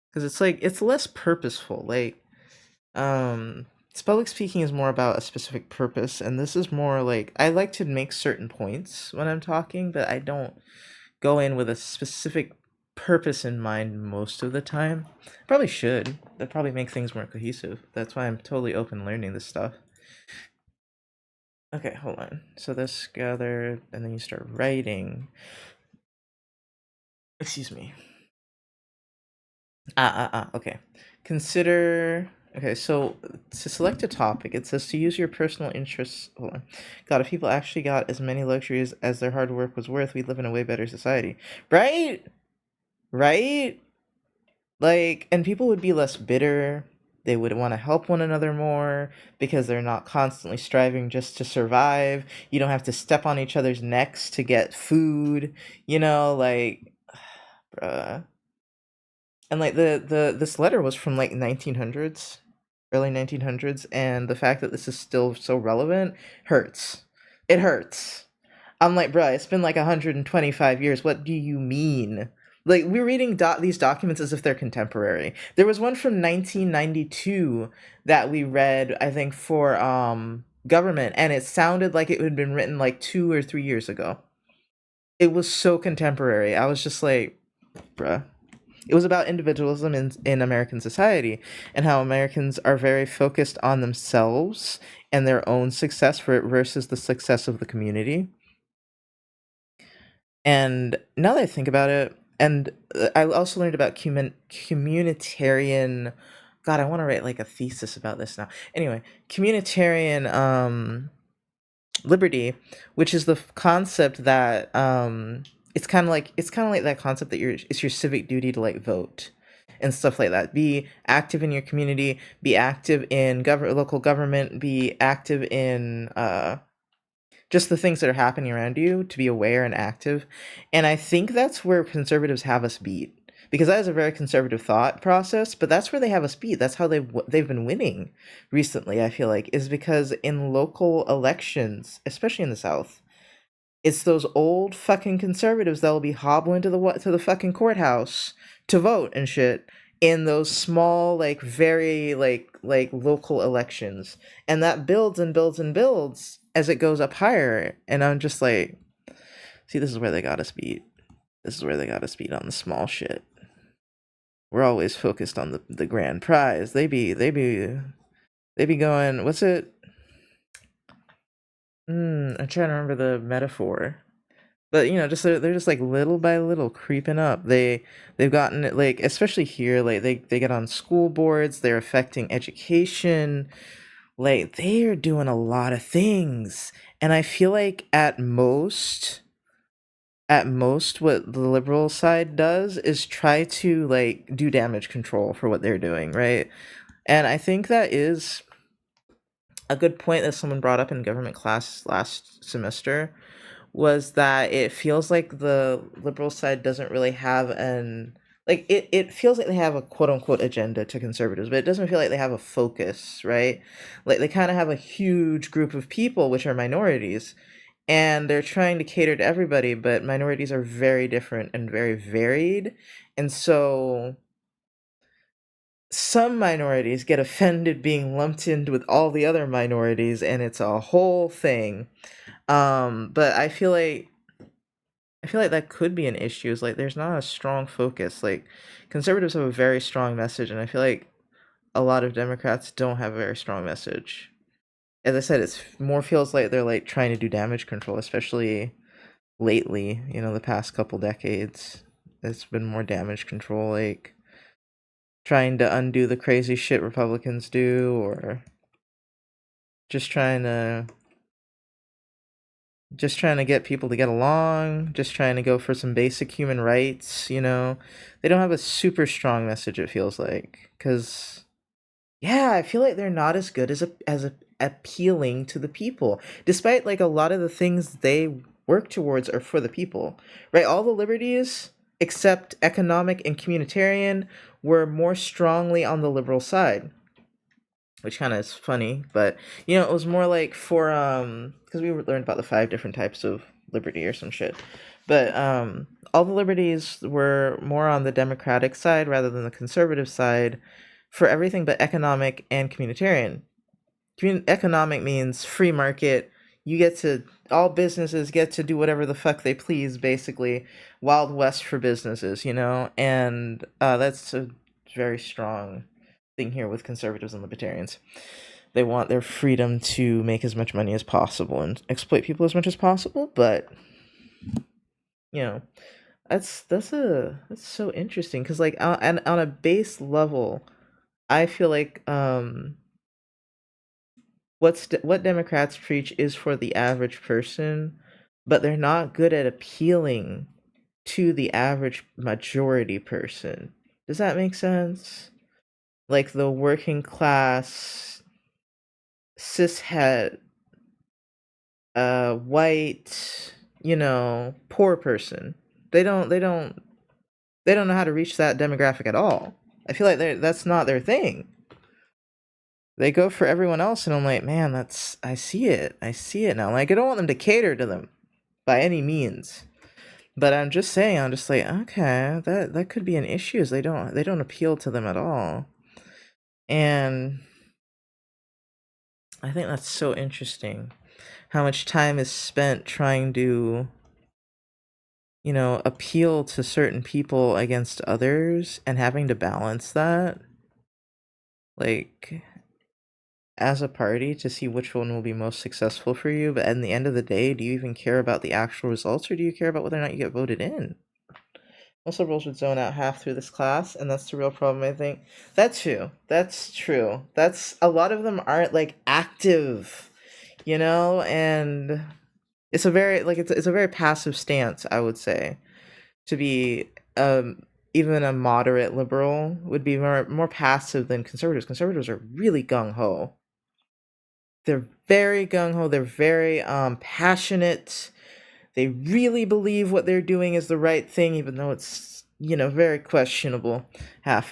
because it's like it's less purposeful. Like public speaking is more about a specific purpose, and this is more like I like to make certain points when I'm talking, but I don't go in with a specific purpose in mind most of the time. Probably should. That probably make things more cohesive. That's why I'm totally open learning this stuff. Okay, hold on. So this gather, and then you start writing. Excuse me. Okay. Consider. Okay, so to select a topic, it says to use your personal interests. Hold on. God, if people actually got as many luxuries as their hard work was worth, we'd live in a way better society. Right? Right? Like, and people would be less bitter. They would want to help one another more because they're not constantly striving just to survive. You don't have to step on each other's necks to get food, like, bruh. And like the this letter was from like 1900s, early 1900s, and the fact that this is still so relevant hurts. It hurts. I'm like, bruh, it's been like 125 years. What do you mean? Like, we're reading these documents as if they're contemporary. There was one from 1992 that we read, I think, for government, and it sounded like it had been written like 2 or 3 years ago. It was so contemporary. I was just like, bruh. It was about individualism in American society, and how Americans are very focused on themselves and their own success versus the success of the community. And now that I think about it, and I also learned about communitarian. God, I want to write like a thesis about this now. Anyway, communitarian liberty, which is the concept that it's kind of like that concept that it's your civic duty to like vote and stuff like that. Be active in your community, be active in local government, be active in just the things that are happening around you, to be aware and active. And I think that's where conservatives have us beat, because that is a very conservative thought process, but that's where they have us beat. That's how they've been winning recently, I feel like, is because in local elections, especially in the South, it's those old fucking conservatives that will be hobbling to the fucking courthouse to vote and shit in those small, like, very like local elections, and that builds and builds and builds as it goes up higher. And I'm just like, see, this is where they got us beat. This is where they got us beat on the small shit. We're always focused on the grand prize. They be going, what's it? I'm trying to remember the metaphor. But just they're just like little by little creeping up. They've gotten it, like, especially here, like they get on school boards, they're affecting education, like they are doing a lot of things. And I feel like at most what the liberal side does is try to like do damage control for what they're doing, right? And I think that is a good point that someone brought up in government class last semester, was that it feels like the liberal side doesn't really have an like it feels like they have a quote unquote agenda to conservatives, but it doesn't feel like they have a focus, right? Like they kind of have a huge group of people which are minorities, and they're trying to cater to everybody, but minorities are very different and very varied. And so some minorities get offended being lumped in with all the other minorities, and it's a whole thing. But I feel like that could be an issue. Is like there's not a strong focus. Like conservatives have a very strong message, and I feel like a lot of Democrats don't have a very strong message. As I said, it's more feels like they're like trying to do damage control, especially lately. The past couple decades, it's been more damage control, like trying to undo the crazy shit Republicans do, or just trying to get people to get along, just trying to go for some basic human rights. They don't have a super strong message, it feels like, cuz yeah, I feel like they're not as good as appealing to the people, despite like a lot of the things they work towards are for the people, right? All the liberties except economic and communitarian were more strongly on the liberal side, which kind of is funny, but it was more like for because we learned about the 5 different types of liberty or some shit, but all the liberties were more on the democratic side rather than the conservative side for everything but economic and communitarian. Economic means free market. You get to all businesses get to do whatever the fuck they please, basically. Wild west for businesses, and that's a very strong thing here with conservatives and libertarians. They want their freedom to make as much money as possible and exploit people as much as possible, but you know, that's so interesting because like on a base level, I feel like what Democrats preach is for the average person, but they're not good at appealing to the average majority person. Does that make sense? Like the working class, cishet, white, poor person. They don't know how to reach that demographic at all. I feel like that's not their thing. They go for everyone else, and I'm like, man, I see it. I see it now. Like, I don't want them to cater to them by any means. But I'm just saying, I'm just like, okay, that could be an issue. Is they don't appeal to them at all. And I think that's so interesting. How much time is spent trying to, appeal to certain people against others and having to balance that. Like, as a party to see which one will be most successful for you, but at the end of the day, do you even care about the actual results, or do you care about whether or not you get voted in? Most liberals would zone out half through this class, and that's the real problem, I think. That's true. That's true. That's a lot of them aren't like active, and it's a very passive stance, I would say. To be even a moderate liberal would be more passive than conservatives. Conservatives are really gung ho. They're very gung ho. They're very passionate. They really believe what they're doing is the right thing, even though it's very questionable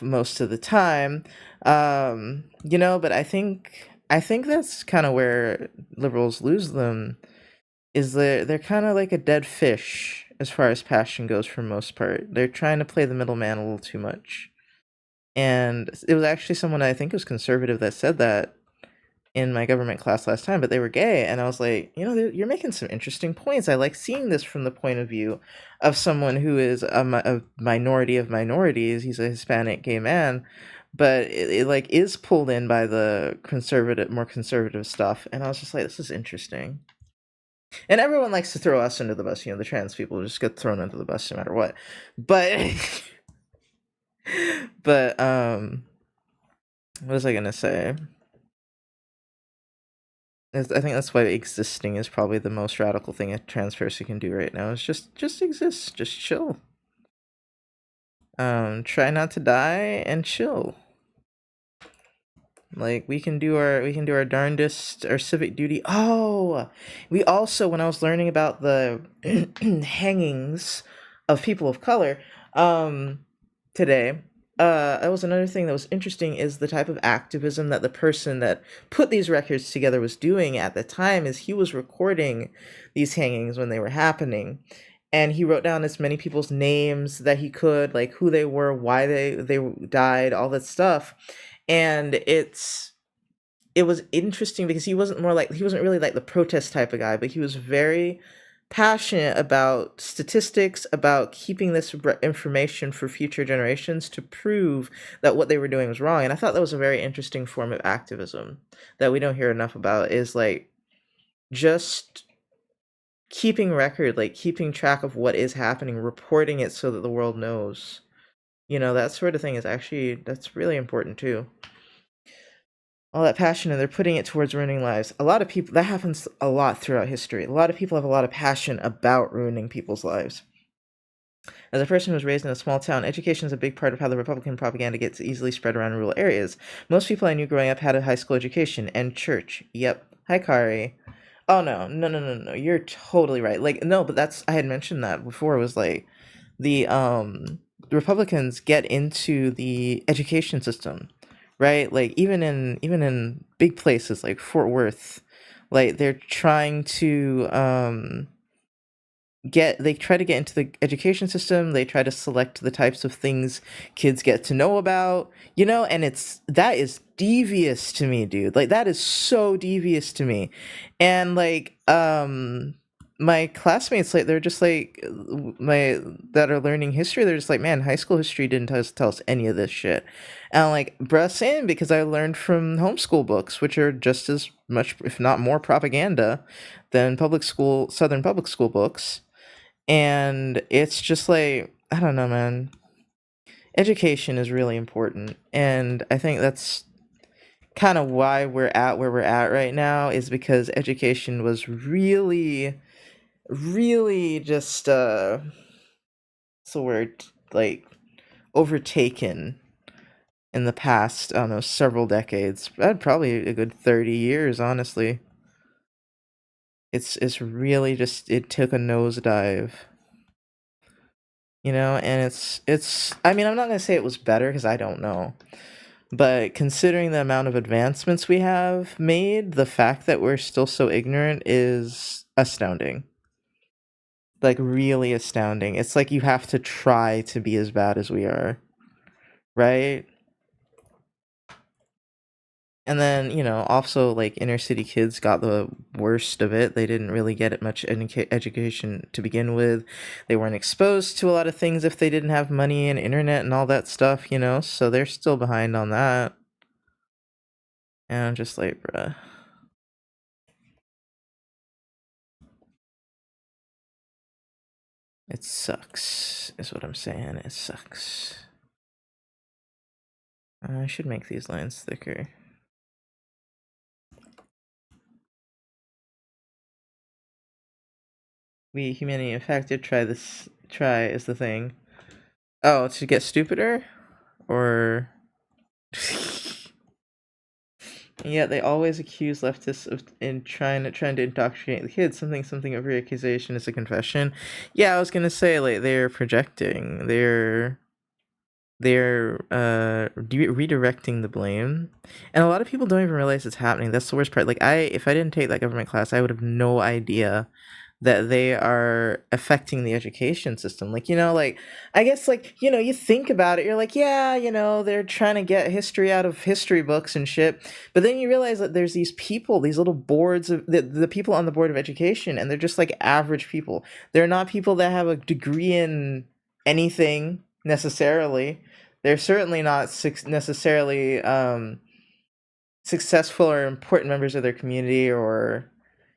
most of the time. But I think that's kind of where liberals lose them. Is they're kind of like a dead fish as far as passion goes for most part. They're trying to play the middleman a little too much. And it was actually someone I think was conservative that said that in my government class last time, but they were gay, and I was like, you're making some interesting points. I like seeing this from the point of view of someone who is a minority of minorities. He's a Hispanic gay man, but it like is pulled in by the more conservative stuff, and I was just like, this is interesting. And everyone likes to throw us under the bus. The trans people just get thrown under the bus no matter what. But but what was I gonna say? I think that's why existing is probably the most radical thing a trans person can do right now. Is just exist, just chill. Try not to die and chill. Like we can do our darndest, our civic duty. Oh, we also, when I was learning about the hangings of people of color, today. That was another thing that was interesting is the type of activism that the person that put these records together was doing at the time is he was recording these hangings when they were happening. And he wrote down as many people's names that he could, like who they were, why they died, all that stuff. And it was interesting because he wasn't really like the protest type of guy, but he was very passionate about statistics, about keeping this information for future generations to prove that what they were doing was wrong. And I thought that was a very interesting form of activism that we don't hear enough about, is like just keeping record, like keeping track of what is happening, reporting it so that the world knows. That sort of thing is actually, that's really important too. All that passion, and they're putting it towards ruining lives. A lot of people, that happens a lot throughout history. A lot of people have a lot of passion about ruining people's lives. As a person who was raised in a small town, education is a big part of how the Republican propaganda gets easily spread around rural areas. Most people I knew growing up had a high school education and church. Yep. Hi, Kari. Oh, no. No, no, no, no. You're totally right. Like, no, but I had mentioned that before. It was like the Republicans get into the education system, right? Like even in big places like Fort Worth, like they're trying to they try to get into the education system. They try to select the types of things kids get to know about, and that is devious to me, dude. Like that is so devious to me. And like my classmates, like they're just like my that are learning history, they're just like, man, high school history didn't tell us any of this shit. And I'm like, bruh, same, because I learned from homeschool books, which are just as much, if not more, propaganda than southern public school books. And it's just like, I don't know, man. Education is really important. And I think that's kind of why we're at where we're at right now, is because education was really, really just, what's the word? Like, overtaken in the past, I don't know, several decades. Probably a good 30 years, honestly. It's really just, it took a nosedive. And it's I mean, I'm not going to say it was better because I don't know, but considering the amount of advancements we have made, the fact that we're still so ignorant is astounding. Like really astounding. It's like you have to try to be as bad as we are, right? And then, also like inner city kids got the worst of it. They didn't really get much education to begin with. They weren't exposed to a lot of things if they didn't have money and internet and all that stuff, so they're still behind on that. And I'm just like, bruh. It sucks, is what I'm saying. It sucks. I should make these lines thicker. We, humanity, in fact, did try is the thing. Oh, to get stupider? Or... Yeah, they always accuse leftists of trying to indoctrinate the kids. Something every accusation is a confession. Yeah, I was gonna say, like, they're projecting. They're redirecting the blame, and a lot of people don't even realize it's happening. That's the worst part. Like, if I didn't take that government class, I would have no idea that they are affecting the education system. Like, like, I guess, like, you think about it, you're like, yeah, they're trying to get history out of history books and shit. But then you realize that there's these people, these little boards of the people on the board of education, and they're just like average people. They're not people that have a degree in anything necessarily. They're certainly not necessarily successful or important members of their community, or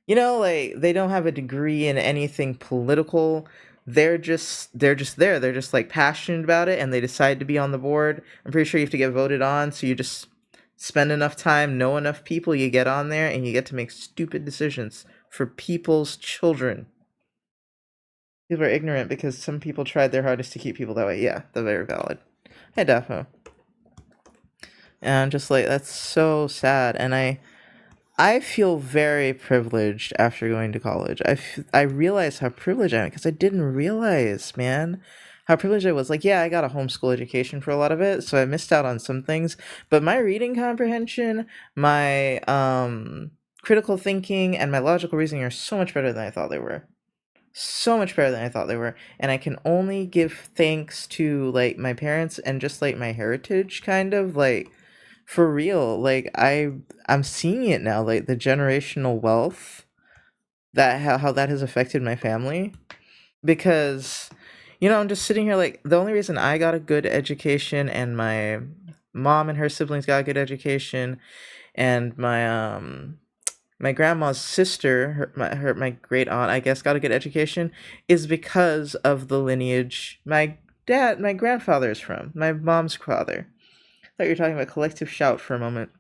like they don't have a degree in anything political. They're just there. They're just like passionate about it, and they decide to be on the board. I'm pretty sure you have to get voted on, so you just spend enough time, know enough people, you get on there, and you get to make stupid decisions for people's children. People are ignorant because some people tried their hardest to keep people that way. Yeah, they're very valid. Hey, Defo. And I'm just like, that's so sad. And I feel very privileged after going to college. I realize how privileged I am because I didn't realize, man, how privileged I was. Like, yeah, I got a homeschool education for a lot of it, so I missed out on some things. But my reading comprehension, my critical thinking, and my logical reasoning are so much better than I thought they were. So much better than I thought they were. And I can only give thanks to like my parents and just like my heritage, kind of like for real. Like I'm seeing it now, like the generational wealth that how that has affected my family because I'm just sitting here like the only reason I got a good education and my mom and her siblings got a good education and my grandma's sister my great aunt I guess got a good education is because of the lineage my grandfather is from, my mom's father. I thought you were talking about collective shout for a moment.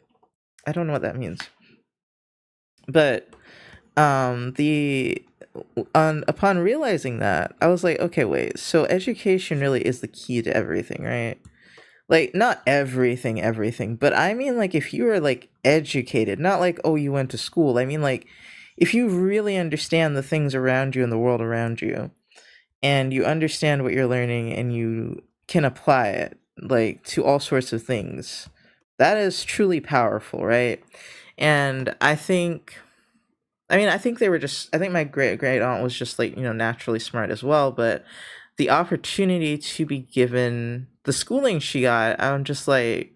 I don't know what that means, but the upon realizing that, I was like, okay, wait, so education really is the key to everything, right? Like, not everything, but I mean, like, if you are like educated, not like, oh, you went to school. I mean, like, if you really understand the things around you and the world around you, and you understand what you're learning and you can apply it like to all sorts of things, that is truly powerful, right? And I think they were just. I think my great aunt was just like naturally smart as well. But the opportunity to be given the schooling she got, I'm just like,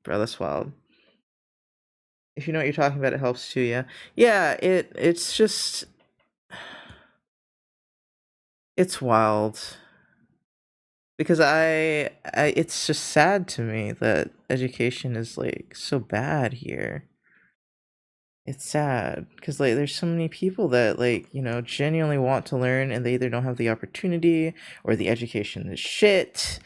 bro, that's wild. If you know what you're talking about, it helps too. Yeah, yeah. It's just it's wild because it's just sad to me that education is like so bad here. It's sad because like there's so many people that like genuinely want to learn and they either don't have the opportunity or the education is shit,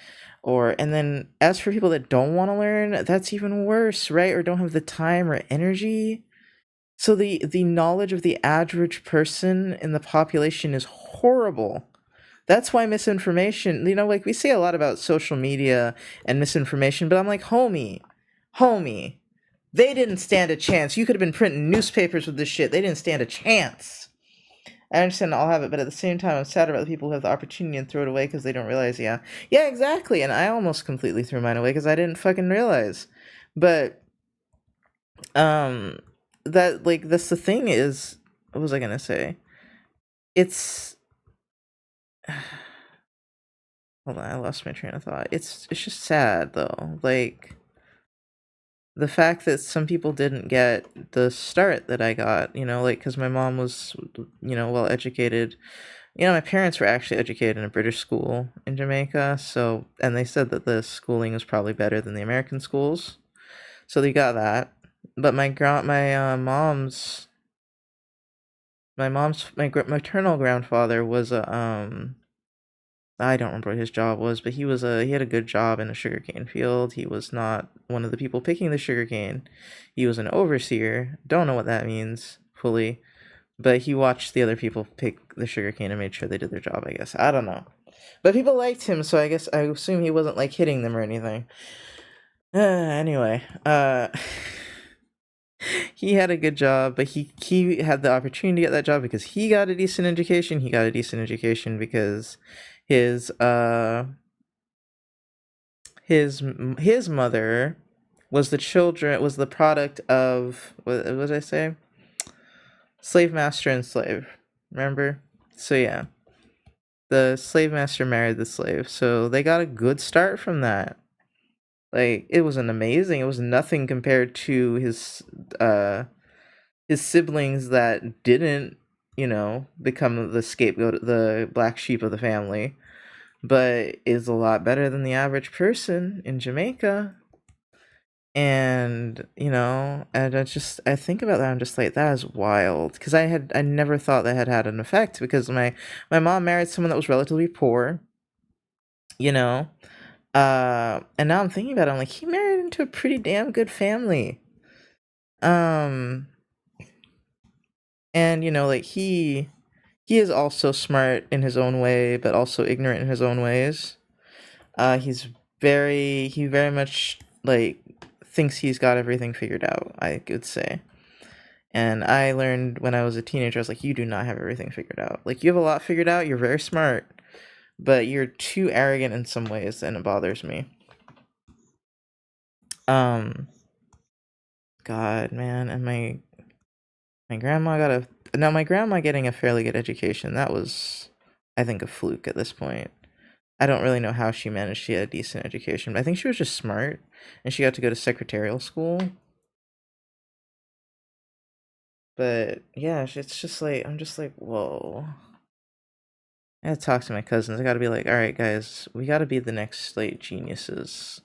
or and then as for people that don't want to learn, that's even worse, right? Or don't have the time or energy. So the knowledge of the average person in the population is horrible. That's why misinformation, like we say a lot about social media and misinformation, but I'm like, homie, they didn't stand a chance. You could have been printing newspapers with this shit. They didn't stand a chance. I understand I'll have it, but at the same time, I'm sad about the people who have the opportunity and throw it away because they don't realize. Yeah, yeah, exactly. And I almost completely threw mine away because I didn't fucking realize. But um, that like that's the thing is, what was I gonna say? It's hold on, I lost my train of thought. It's just sad though, like the fact that some people didn't get the start that I got, like because my mom was, well educated. My parents were actually educated in a British school in Jamaica, so and they said that the schooling was probably better than the American schools, so they got that. But my maternal grandfather was a I don't remember what his job was, but he had a good job in a sugarcane field. He was not one of the people picking the sugarcane. He was an overseer. Don't know what that means fully, but he watched the other people pick the sugarcane and made sure they did their job, I guess. I don't know. But people liked him, so I assume he wasn't like hitting them or anything. Anyway, he had a good job, but he had the opportunity to get that job because he got a decent education. He got a decent education because his his mother was the product of what did I say? Slave master and slave. Remember? So yeah, the slave master married the slave, so they got a good start from that. Like it wasn't amazing. It was nothing compared to his siblings that didn't, become the scapegoat, the black sheep of the family, but is a lot better than the average person in Jamaica. And and I think about that, I'm just like, that is wild because I never thought that had an effect because my mom married someone that was relatively poor, you know and now I'm thinking about it, I'm like, he married into a pretty damn good family. um and like he is also smart in his own way but also ignorant in his own ways. He very much like thinks he's got everything figured out, I could say. And I learned when I was a teenager, I was like, you do not have everything figured out. Like, you have a lot figured out, you're very smart, but you're too arrogant in some ways, and it bothers me. God, man, and my grandma got a now my grandma getting a fairly good education, that was, I think, a fluke at this point. I don't really know how she managed to get a decent education, but I think she was just smart, and she got to go to secretarial school. But yeah, it's just like I'm just like, whoa. I gotta talk to my cousins. I gotta be like, all right, guys, we gotta be the next slate geniuses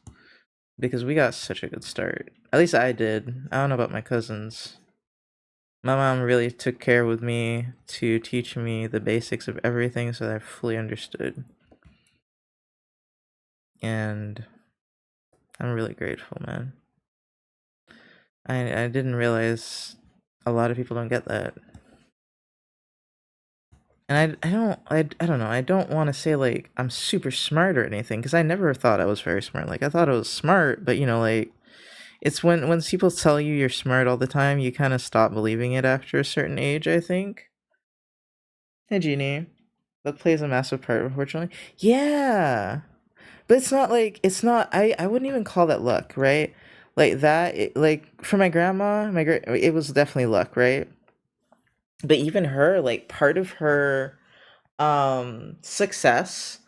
because we got such a good start. At least I did. I don't know about my cousins. My mom really took care with me to teach me the basics of everything so that I fully understood. And I'm really grateful, man. I didn't realize a lot of people don't get that. And I don't know, I don't want to say like I'm super smart or anything because I never thought I was very smart. Like I thought I was smart, but like it's when people tell you you're smart all the time, you kind of stop believing it after a certain age, I think. Hey, Jeannie. That plays a massive part, unfortunately. Yeah. But it's not I wouldn't even call that luck, right? Like that like for my grandma, it was definitely luck, right? But even her, like part of her success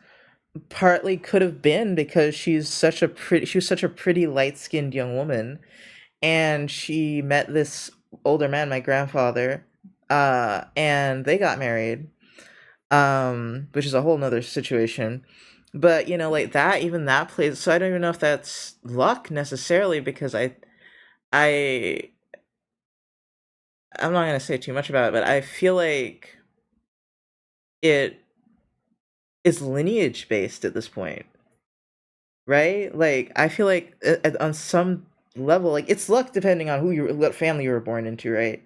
partly could have been because she was such a pretty light-skinned young woman, and she met this older man, my grandfather, and they got married, which is a whole nother situation. But like that, even that plays. So I don't even know if that's luck necessarily because I I'm not gonna say too much about it, but I feel like it is lineage based at this point, right? Like I feel like on some level, like it's luck depending on what family you were born into, right?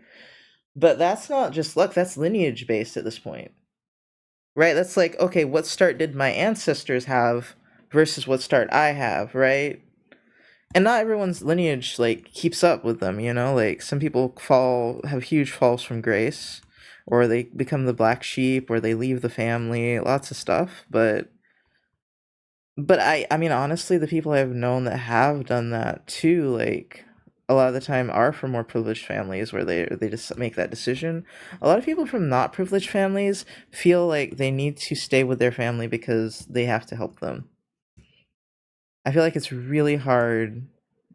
But that's not just luck; that's lineage based at this point, right? That's like, okay, what start did my ancestors have versus what start I have, right? And not everyone's lineage like keeps up with them, like some people have huge falls from grace, or they become the black sheep, or they leave the family, lots of stuff. But I mean honestly, the people I've known that have done that too, like a lot of the time are from more privileged families where they just make that decision. A lot of people from not privileged families feel like they need to stay with their family because they have to help them. I feel like it's really hard.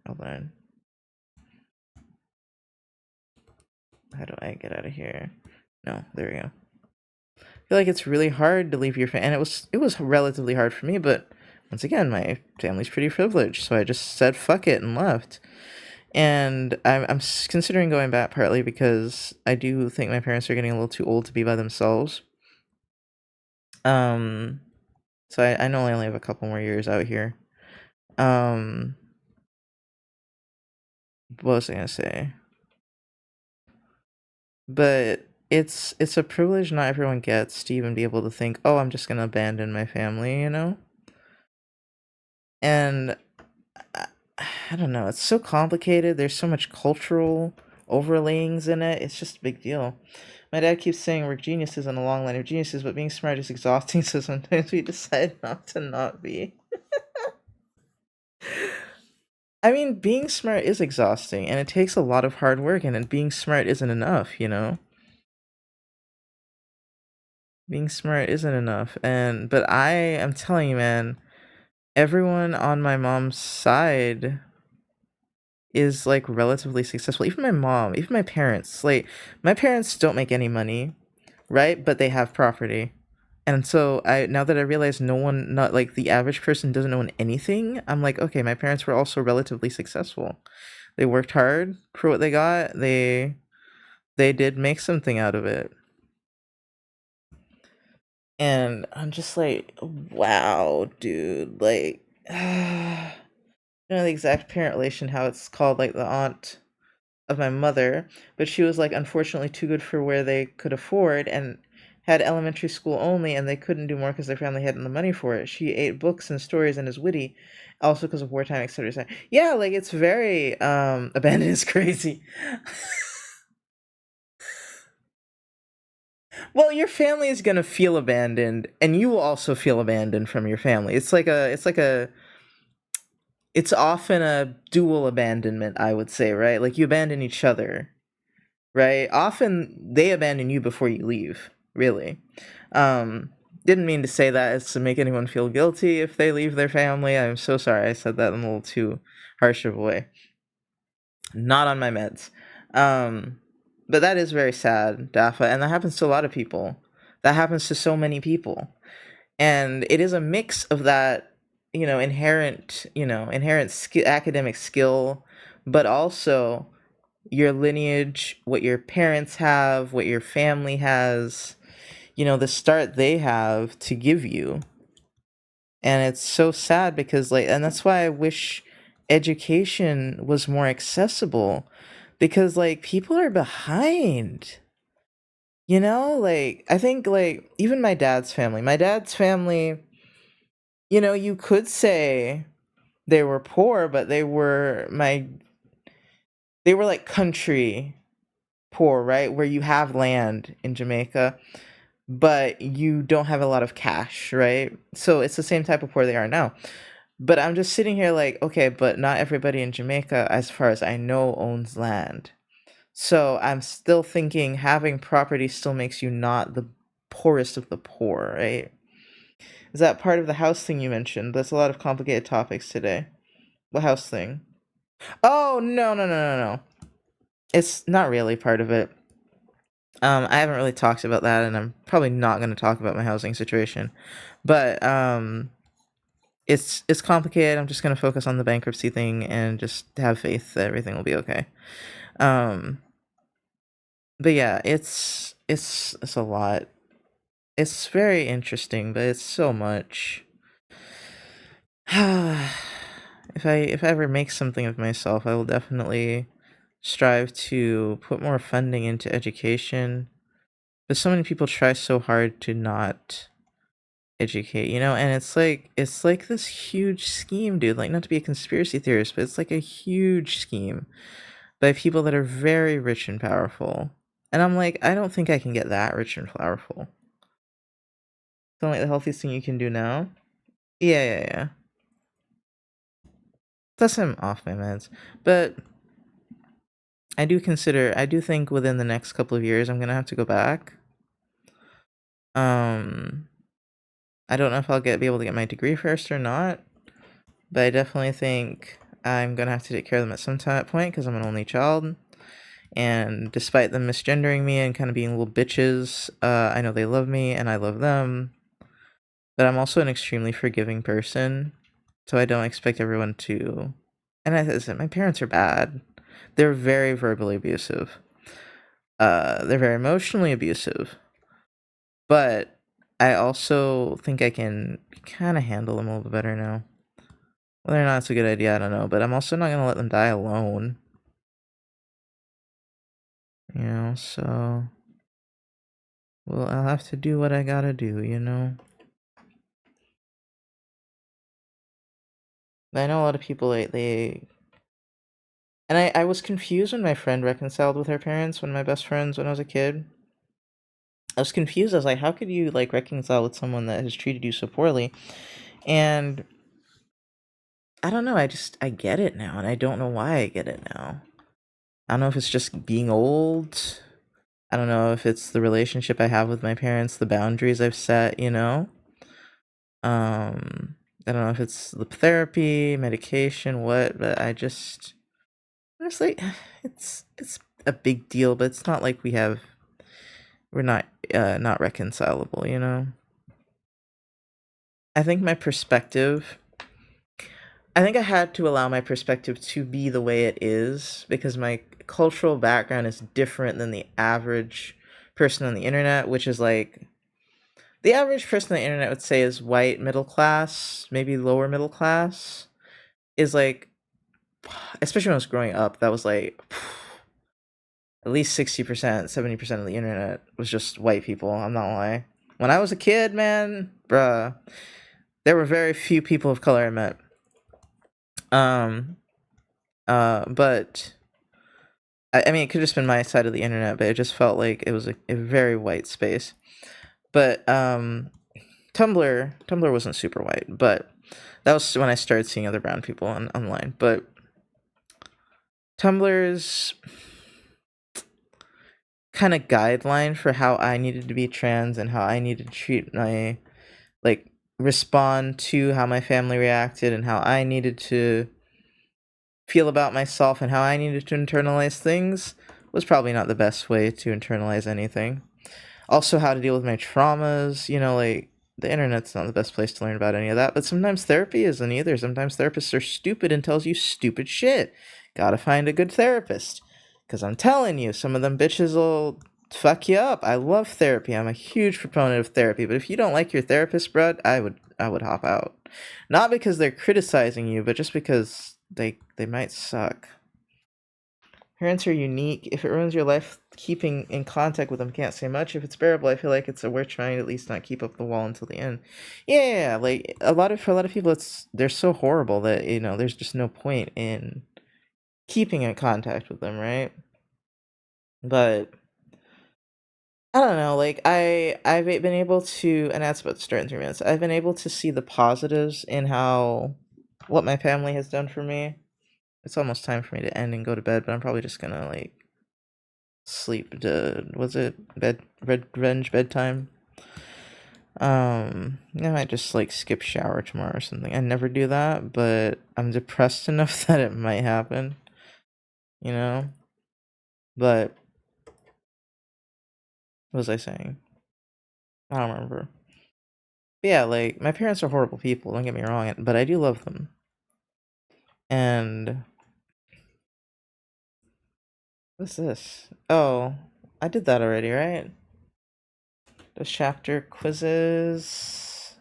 Hold on. How do I get out of here? No, there we go. I feel like it's really hard to leave your family, and it was relatively hard for me. But once again, my family's pretty privileged, so I just said fuck it and left. And I'm considering going back partly because I do think my parents are getting a little too old to be by themselves. Um, so I know I only have a couple more years out here. Um, what was I gonna say? But it's a privilege not everyone gets to even be able to think, oh, I'm just gonna abandon my family. And I, I don't know, it's so complicated. There's so much cultural overlayings in it. It's just a big deal. My dad keeps saying we're geniuses in a long line of geniuses, but being smart is exhausting, so sometimes we decide not be. I mean, being smart is exhausting, and it takes a lot of hard work, and being smart isn't enough. Being smart isn't enough. But I am telling you, man, everyone on my mom's side is like relatively successful. Even my mom, even my parents. Like my parents don't make any money, right? But they have property. And so I now that I realize not like the average person doesn't own anything, I'm like, okay, my parents were also relatively successful. They worked hard for what they got. They did make something out of it. And I'm just like, wow, dude, like I don't know the exact parent relation, how it's called, like the aunt of my mother, but she was like unfortunately too good for where they could afford and had elementary school only, and they couldn't do more because their family hadn't the money for it. She ate books and stories and is witty, also because of wartime, etc. etc. Yeah, like it's very abandoned is crazy. Well, your family is gonna feel abandoned, and you will also feel abandoned from your family. It's often a dual abandonment, I would say, right? Like you abandon each other, right? Often they abandon you before you leave, really. Um, didn't mean to say that as to make anyone feel guilty if they leave their family. I'm so sorry I said that in a little too harsh of a way. Not on my meds. Um, but that is very sad, Dafa, and that happens to a lot of people. That happens to so many people. And it is a mix of that, inherent academic skill, but also your lineage, what your parents have, what your family has, the start they have to give you. And it's so sad because and that's why I wish education was more accessible, because people are behind. I think even my dad's family, you could say they were poor, but they were like country poor, right? Where you have land in Jamaica, but you don't have a lot of cash, right? So it's the same type of poor they are now. But I'm just sitting here like, okay, but not everybody in Jamaica, as far as I know, owns land. So I'm still thinking having property still makes you not the poorest of the poor, right? Is that part of the house thing you mentioned? That's a lot of complicated topics today. What house thing? Oh, no, no, no, no, no. It's not really part of it. I haven't really talked about that, and I'm probably not going to talk about my housing situation. But it's complicated. I'm just going to focus on the bankruptcy thing and just have faith that everything will be okay. Um, but yeah, it's a lot. It's very interesting, but it's so much. If I ever make something of myself, I will definitely strive to put more funding into education. But so many people try so hard to not educate, and it's like this huge scheme, dude. Like, not to be a conspiracy theorist, but it's like a huge scheme by people that are very rich and powerful. And I'm like, I don't think I can get that rich and powerful. Sound like the healthiest thing you can do now? Yeah, yeah, yeah. Plus, I'm off my meds, but I do think within the next couple of years, I'm gonna have to go back. Um, I don't know if I'll be able to get my degree first or not, but I definitely think I'm gonna have to take care of them at some point because I'm an only child. And despite them misgendering me and kind of being little bitches, I know they love me and I love them. But I'm also an extremely forgiving person, so I don't expect everyone to. And I said, my parents are bad. They're very verbally abusive. They're very emotionally abusive. But I also think I can kind of handle them a little bit better now. Whether or not it's a good idea, I don't know. But I'm also not gonna let them die alone. So well, I'll have to do what I gotta do. I know a lot of people they and I was confused when my friend reconciled with her parents, one of my best friends when I was a kid. I was confused. I was like, how could you reconcile with someone that has treated you so poorly? And I don't know, I get it now, and I don't know why I get it now. I don't know if it's just being old. I don't know if it's the relationship I have with my parents, the boundaries I've set. I don't know if it's the therapy, medication, what, but I just honestly, it's a big deal, but it's not like we're not reconcilable. I think my perspective I think I had to allow my perspective to be the way it is because my cultural background is different than the average person on the internet, which is like the average person on the internet would say is white middle class, maybe lower middle class, is like, especially when I was growing up, that was like at least 60%, 70% of the internet was just white people. I'm not lying. When I was a kid, man, bruh, there were very few people of color I met. But I mean, it could have just been my side of the internet, but it just felt like it was a very white space. But Tumblr wasn't super white, but that was when I started seeing other brown people online. But Tumblr's kind of guideline for how I needed to be trans and how I needed to treat my, like, respond to how my family reacted and how I needed to feel about myself and how I needed to internalize things was probably not the best way to internalize anything. Also, how to deal with my traumas, like, the internet's not the best place to learn about any of that, but sometimes therapy isn't either. Sometimes therapists are stupid and tells you stupid shit. Gotta find a good therapist. Because I'm telling you, some of them bitches will fuck you up. I love therapy. I'm a huge proponent of therapy, but if you don't like your therapist, bruh, I would hop out. Not because they're criticizing you, but just because they might suck. Parents are unique. If it ruins your life, keeping in contact with them can't say much. If it's bearable, I feel like it's a worth trying to at least not keep up the wall until the end. Yeah, like for a lot of people, they're so horrible that there's just no point in keeping in contact with them, right? But I don't know. Like I've been able to, and that's about to start in 3 minutes. I've been able to see the positives in how what my family has done for me. It's almost time for me to end and go to bed, but I'm probably just gonna like sleep to was it revenge bedtime. I might just like skip shower tomorrow or something. I never do that, but I'm depressed enough that it might happen, you know? But what was I saying? I don't remember. But yeah, like my parents are horrible people, don't get me wrong, but I do love them. And what's this? Oh, I did that already, right? The chapter quizzes.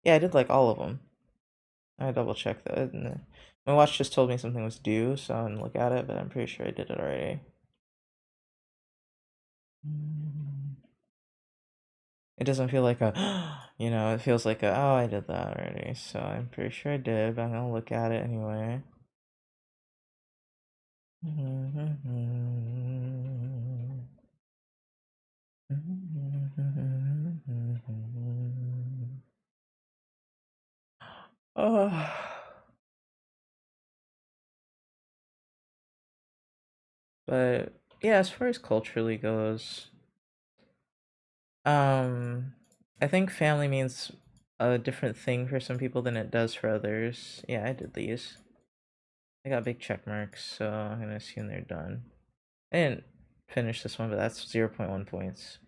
Yeah, I did like all of them. I double checked that. My watch just told me something was due, so I'm gonna look at it, but I'm pretty sure I did it already. It doesn't feel like a, it feels like a, oh, I did that already, so I'm pretty sure I did, but I'm gonna look at it anyway. Oh. But yeah, as far as culturally goes, I think family means a different thing for some people than it does for others. Yeah, I did these. I got big check marks, so I'm gonna assume they're done. I didn't finish this one, but that's 0.1 points.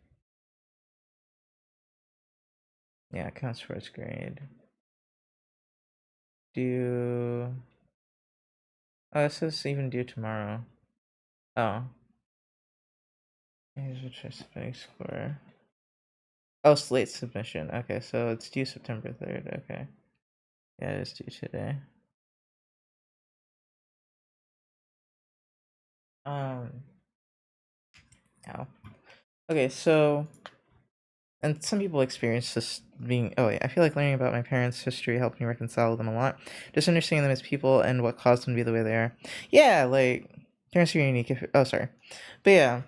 Yeah, it counts for its grade. Due. Oh, this is even due tomorrow. Oh. Here's a specific score. Oh, it's late submission. Okay, so it's due September 3rd. Okay. Yeah, it is due today. Ow. Okay, so, and some people experience this being, oh yeah, I feel like learning about my parents' history helped me reconcile with them a lot. Just understanding them as people and what caused them to be the way they are. Yeah, like, parents are unique. Oh, sorry. But yeah,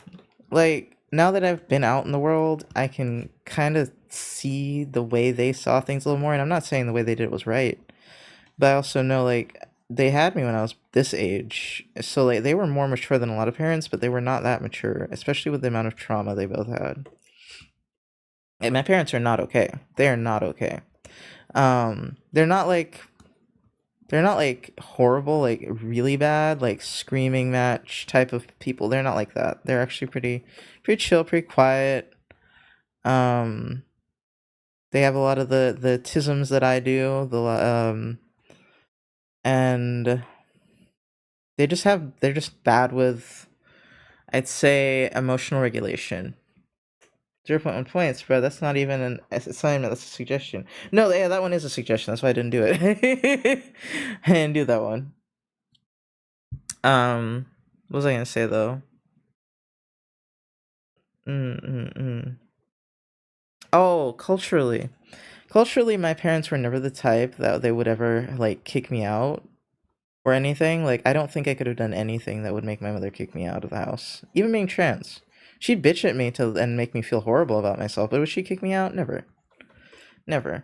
like, now that I've been out in the world, I can kind of see the way they saw things a little more. And I'm not saying the way they did it was right, but I also know, like, they had me when I was this age. So, like, they were more mature than a lot of parents, but they were not that mature, especially with the amount of trauma they both had. And my parents are not okay. They are not okay. They're not like horrible, like really bad, like screaming match type of people. They're not like that. They're actually pretty chill, pretty quiet. Um, they have a lot of the tisms that I do. And they're just bad with, I'd say, emotional regulation. 0.1 points, bro. That's not even an assignment. That's a suggestion. No, yeah, that one is a suggestion. That's why I didn't do it. I didn't do that one. What was I gonna say though? Mm. Oh, culturally. Culturally, my parents were never the type that they would ever like kick me out. or anything. Like, I don't think I could have done anything that would make my mother kick me out of the house. Even being trans. She'd bitch at me and make me feel horrible about myself, but would she kick me out? Never. Never.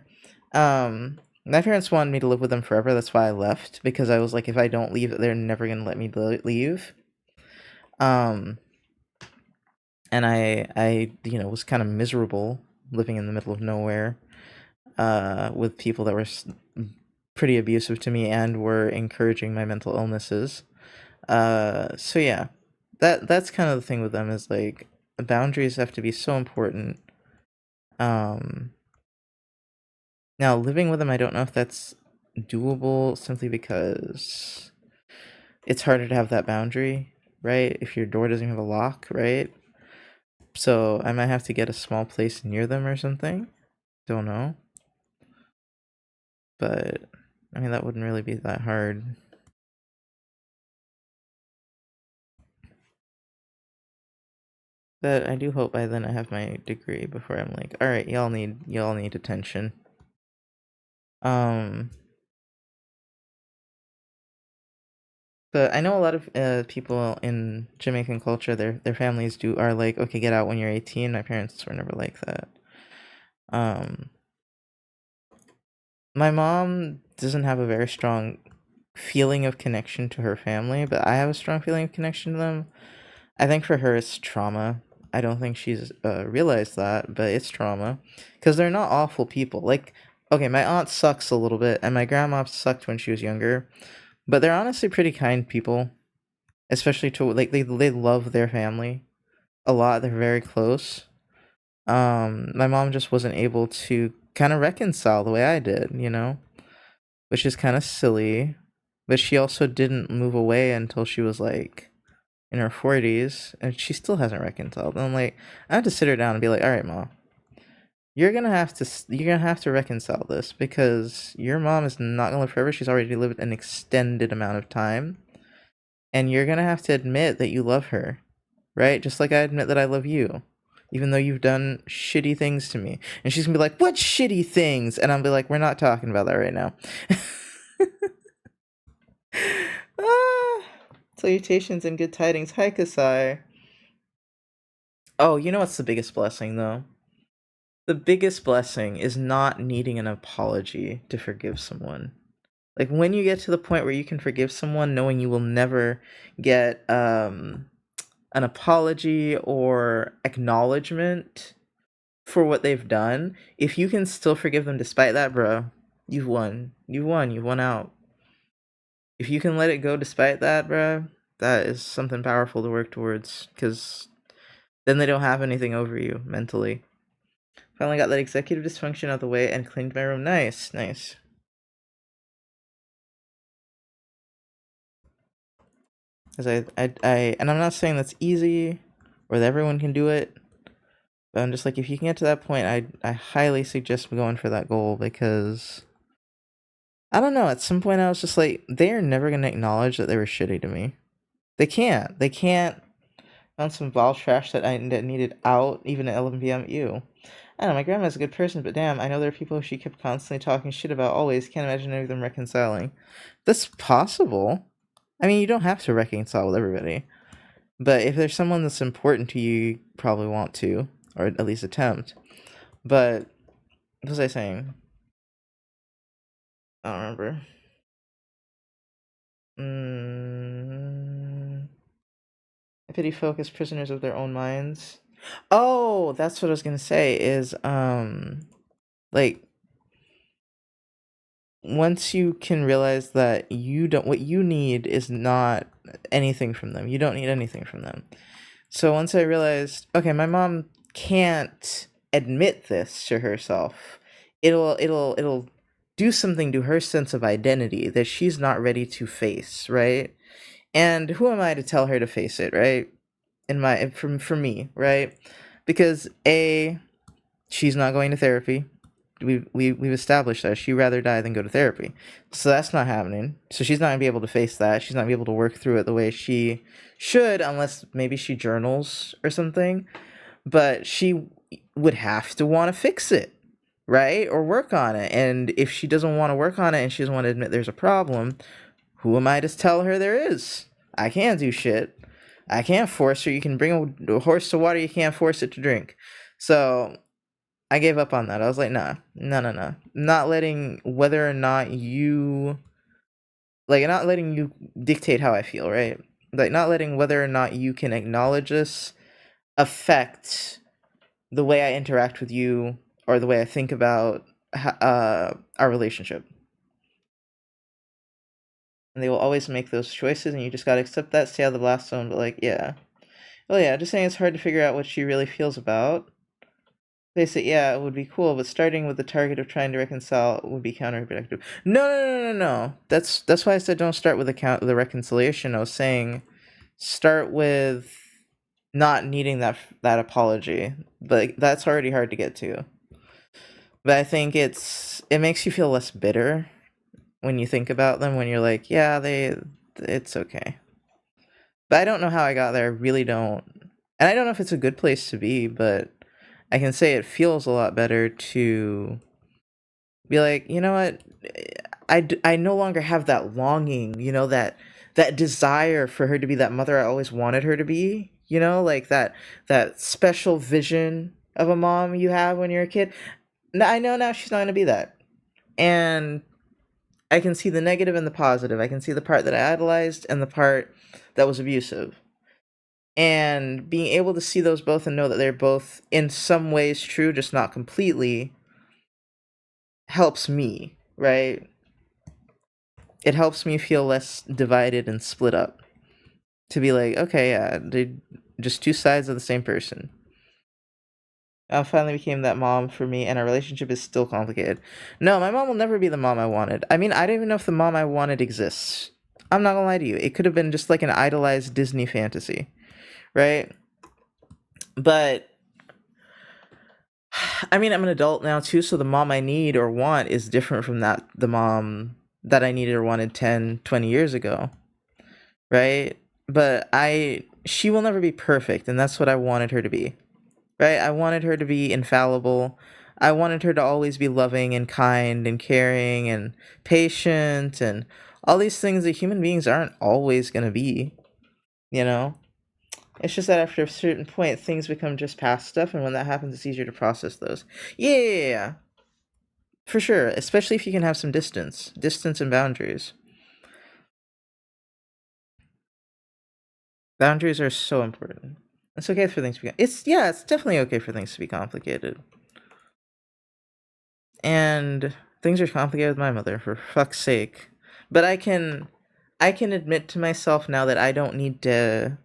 My parents wanted me to live with them forever. That's why I left, because I was like, if I don't leave, they're never gonna let me leave. Um, and I was kind of miserable living in the middle of nowhere, with people that were pretty abusive to me and were encouraging my mental illnesses. So yeah, that's kind of the thing with them, is like, boundaries have to be so important. Um, Now living with them, I don't know if that's doable, simply because it's harder to have that boundary, right? If your door doesn't have a lock, right? So I might have to get a small place near them or something. Don't know. But I mean, that wouldn't really be that hard. But I do hope by then I have my degree before I'm like, all right, y'all need attention. But I know a lot of people in Jamaican culture, their families are like, okay, get out when you're 18. My parents were never like that. Um, my mom doesn't have a very strong feeling of connection to her family, but I have a strong feeling of connection to them. I think for her it's trauma. I don't think she's realized that, but it's trauma, because they're not awful people. Like, okay, my aunt sucks a little bit, and my grandma sucked when she was younger, but they're honestly pretty kind people, especially to, like, they love their family a lot. They're very close. My mom just wasn't able to kind of reconcile the way I did, which is kind of silly. But she also didn't move away until she was like in her 40s, and she still hasn't reconciled. And I'm like, I have to sit her down and be like, all right, mom, you're gonna have to reconcile this, because your mom is not gonna live forever. She's already lived an extended amount of time, and you're gonna have to admit that you love her, right? Just like I admit that I love you, even though you've done shitty things to me. And she's gonna be like, what shitty things? And I'll be like, we're not talking about that right now. Ah, salutations and good tidings. Hi, Kasai. Oh, you know what's the biggest blessing, though? The biggest blessing is not needing an apology to forgive someone. Like, when you get to the point where you can forgive someone knowing you will never get an apology or acknowledgement for what they've done, if you can still forgive them despite that, bro, you've won. You've won out. If you can let it go despite that, bro, that is something powerful to work towards, because then they don't have anything over you mentally. Finally got that executive dysfunction out of the way and cleaned my room. Nice, nice. Because and I'm not saying that's easy or that everyone can do it, but I'm just like, if you can get to that point, I highly suggest going for that goal, because I don't know, at some point I was just like, they are never going to acknowledge that they were shitty to me. They can't. They can't. Found some vile trash that needed out, even at 11 p.m. Ew. I don't know, my grandma's a good person, but damn, I know there are people she kept constantly talking shit about always. Can't imagine any of them reconciling. That's possible. I mean, you don't have to reconcile with everybody. But if there's someone that's important to you, you probably want to, or at least attempt. But, what was I saying? I don't remember. I pity folk as prisoners of their own minds. Oh, that's what I was gonna say, is, like, once you can realize that what you need is not anything from them. You don't need anything from them. So once I realized, okay, my mom can't admit this to herself. It'll do something to her sense of identity that she's not ready to face, right? And who am I to tell her to face it, right? For me, right? Because she's not going to therapy. We've established that she'd rather die than go to therapy, so that's not happening. So she's not gonna be able to face that. She's not gonna be able to work through it the way she should, unless maybe she journals or something. But she would have to want to fix it, right, or work on it. And if she doesn't want to work on it and she doesn't want to admit there's a problem, who am I to tell her there is? I can't do shit. I can't force her. You can bring a horse to water, you can't force it to drink. So I gave up on that. I was like, nah, no. Not letting whether or not you not letting you dictate how I feel, right? Like not letting whether or not you can acknowledge this affect the way I interact with you or the way I think about our relationship. And they will always make those choices, and you just gotta accept that, stay out of the blast zone. But like, yeah, well, yeah, just saying it's hard to figure out what she really feels about. They say, yeah, it would be cool, but starting with the target of trying to reconcile would be counterproductive. No. That's why I said don't start with the reconciliation. I was saying start with not needing that apology, but that's already hard to get to. But I think it makes you feel less bitter when you think about them. When you're like, yeah, it's okay. But I don't know how I got there. I really don't, and I don't know if it's a good place to be. But I can say it feels a lot better to be like, you know what, I no longer have that longing, that desire for her to be that mother I always wanted her to be, like that special vision of a mom you have when you're a kid. I know now she's not going to be that. And I can see the negative and the positive. I can see the part that I idolized and the part that was abusive. And being able to see those both and know that they're both in some ways true, just not completely, helps me, right? It helps me feel less divided and split up. To be like, okay, yeah, they're just two sides of the same person. I finally became that mom for me, and our relationship is still complicated. No, my mom will never be the mom I wanted. I mean, I don't even know if the mom I wanted exists. I'm not gonna lie to you. It could have been just like an idolized Disney fantasy, right? But I mean, I'm an adult now too, so the mom I need or want is different from the mom that I needed or wanted 10, 20 years ago, right? But she will never be perfect, and that's what I wanted her to be, right? I wanted her to be infallible. I wanted her to always be loving and kind and caring and patient and all these things that human beings aren't always going to be, you know? It's just that after a certain point, things become just past stuff, and when that happens, it's easier to process those. Yeah, for sure. Especially if you can have some distance and boundaries. Boundaries are so important. It's okay for things to be. It's definitely okay for things to be complicated. And things are complicated with my mother, for fuck's sake. But I can admit to myself now that I don't need to.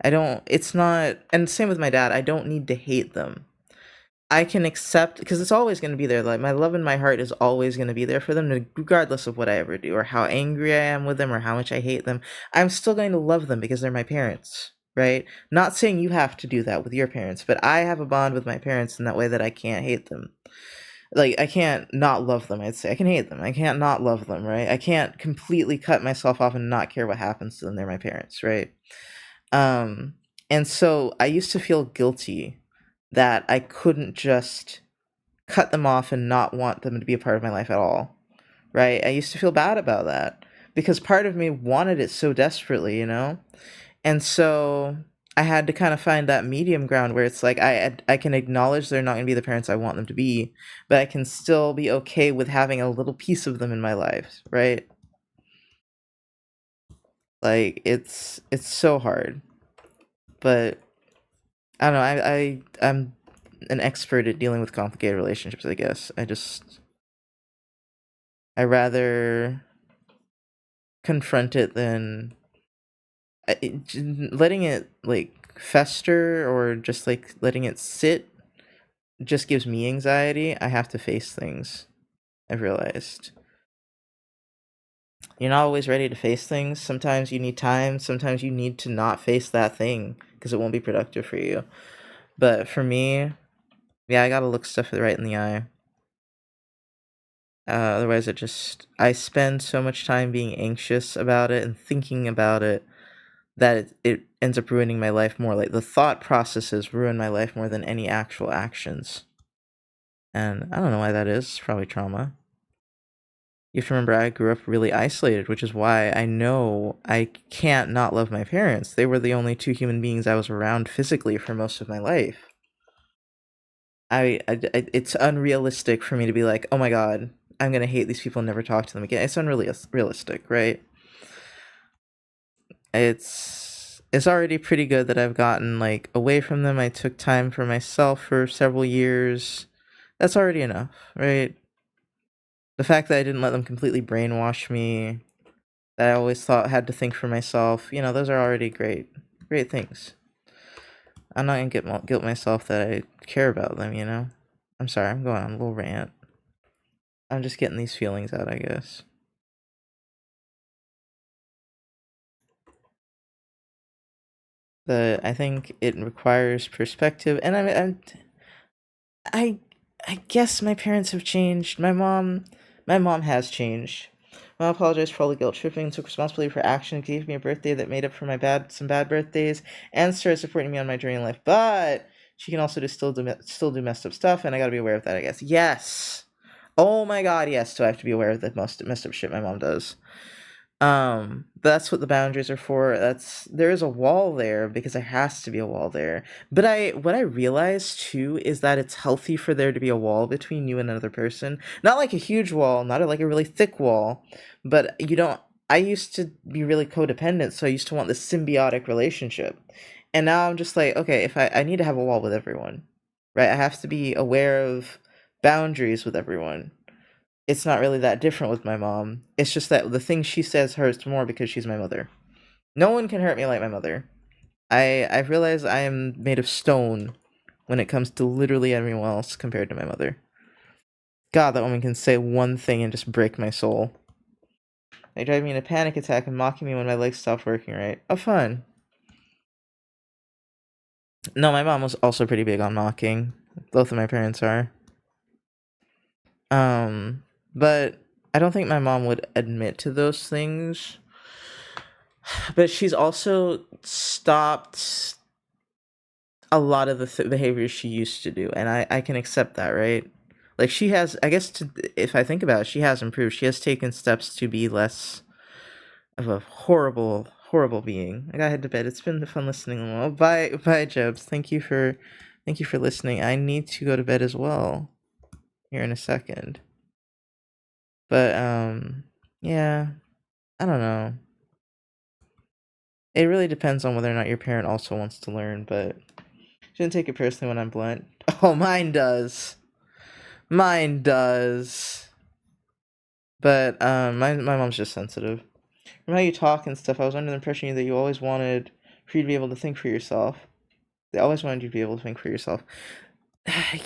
I don't. It's not. And same with my dad. I don't need to hate them. I can accept because it's always going to be there. Like my love in my heart is always going to be there for them, regardless of what I ever do or how angry I am with them or how much I hate them. I'm still going to love them because they're my parents, right? Not saying you have to do that with your parents, but I have a bond with my parents in that way that I can't hate them. Like I can't not love them. I'd say I can hate them. I can't not love them, right? I can't completely cut myself off and not care what happens to them. They're my parents, right? Um, and so I used to feel guilty that I couldn't just cut them off and not want them to be a part of my life at all, right? I used to feel bad about that because part of me wanted it so desperately. And so I had to kind of find that medium ground where it's like I can acknowledge they're not going to be the parents I want them to be, but I can still be okay with having a little piece of them in my life, right? Like it's so hard, but I don't know. I'm an expert at dealing with complicated relationships. I guess I rather confront it than letting it like fester or just like letting it sit. Just gives me anxiety. I have to face things. I've realized you're not always ready to face things. Sometimes you need time. Sometimes you need to not face that thing because it won't be productive for you. But for me, yeah, I gotta look stuff right in the eye. Otherwise, I spend so much time being anxious about it and thinking about it that it ends up ruining my life more. Like the thought processes ruin my life more than any actual actions. And I don't know why that is. It's probably trauma. You have to remember I grew up really isolated, which is why I know I can't not love my parents. They were the only two human beings I was around physically for most of my life. It's unrealistic for me to be like, oh my god, I'm gonna hate these people and never talk to them again. It's unrealistic, right? It's already pretty good that I've gotten like away from them. I took time for myself for several years. That's already enough, right? The fact that I didn't let them completely brainwash me, that I always thought had to think for myself, those are already great things. I'm not gonna guilt myself that I care about them. I'm sorry, I'm going on a little rant. I'm just getting these feelings out, I guess. But I think it requires perspective, and I I guess my parents have changed. My mom has changed. My mom apologized for all the guilt tripping, took responsibility for action, gave me a birthday that made up for some bad birthdays, and started supporting me on my journey in life. But she can also still do messed up stuff, and I gotta be aware of that, I guess. Yes. Oh my god, yes. Do I have to be aware of the most messed up shit my mom does? That's what the boundaries are for. There is a wall there because there has to be a wall there. But what I realized too is that it's healthy for there to be a wall between you and another person. Not like a huge wall, not like a really thick wall, but you don't I used to be really codependent, so I used to want this symbiotic relationship. And now I'm just like, okay, if I need to have a wall with everyone, right? I have to be aware of boundaries with everyone. It's not really that different with my mom. It's just that the things she says hurts more because she's my mother. No one can hurt me like my mother. I've realized I am made of stone when it comes to literally everyone else compared to my mother. God, that woman can say one thing and just break my soul. They drive me in a panic attack and mocking me when my legs stop working right. Oh, fun. No, my mom was also pretty big on mocking. Both of my parents are. But I don't think my mom would admit to those things. But she's also stopped a lot of the behaviors she used to do, and I can accept that, right? Like she has, I guess, if I think about it, she has improved. She has taken steps to be less of a horrible being. I gotta head to bed. It's been fun listening. Well, bye, Jebs. Thank you for listening. I need to go to bed as well here in a second. But yeah, I don't know. It really depends on whether or not your parent also wants to learn, but shouldn't take it personally when I'm blunt. Oh, mine does. Mine does. But my mom's just sensitive. From how you talk and stuff, I was under the impression that you always wanted for you to be able to think for yourself. They always wanted you to be able to think for yourself.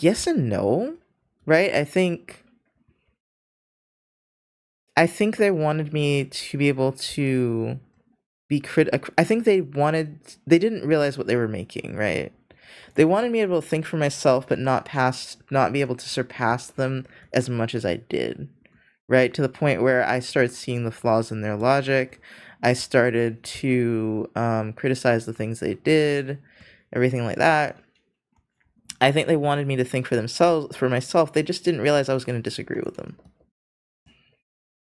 Yes and no, right? I think they wanted me to be able to be I think they didn't realize what they were making, right? They wanted me able to think for myself, but not be able to surpass them as much as I did, right? To the point where I started seeing the flaws in their logic. I started to criticize the things they did, everything like that. I think they wanted me to think for myself. They just didn't realize I was going to disagree with them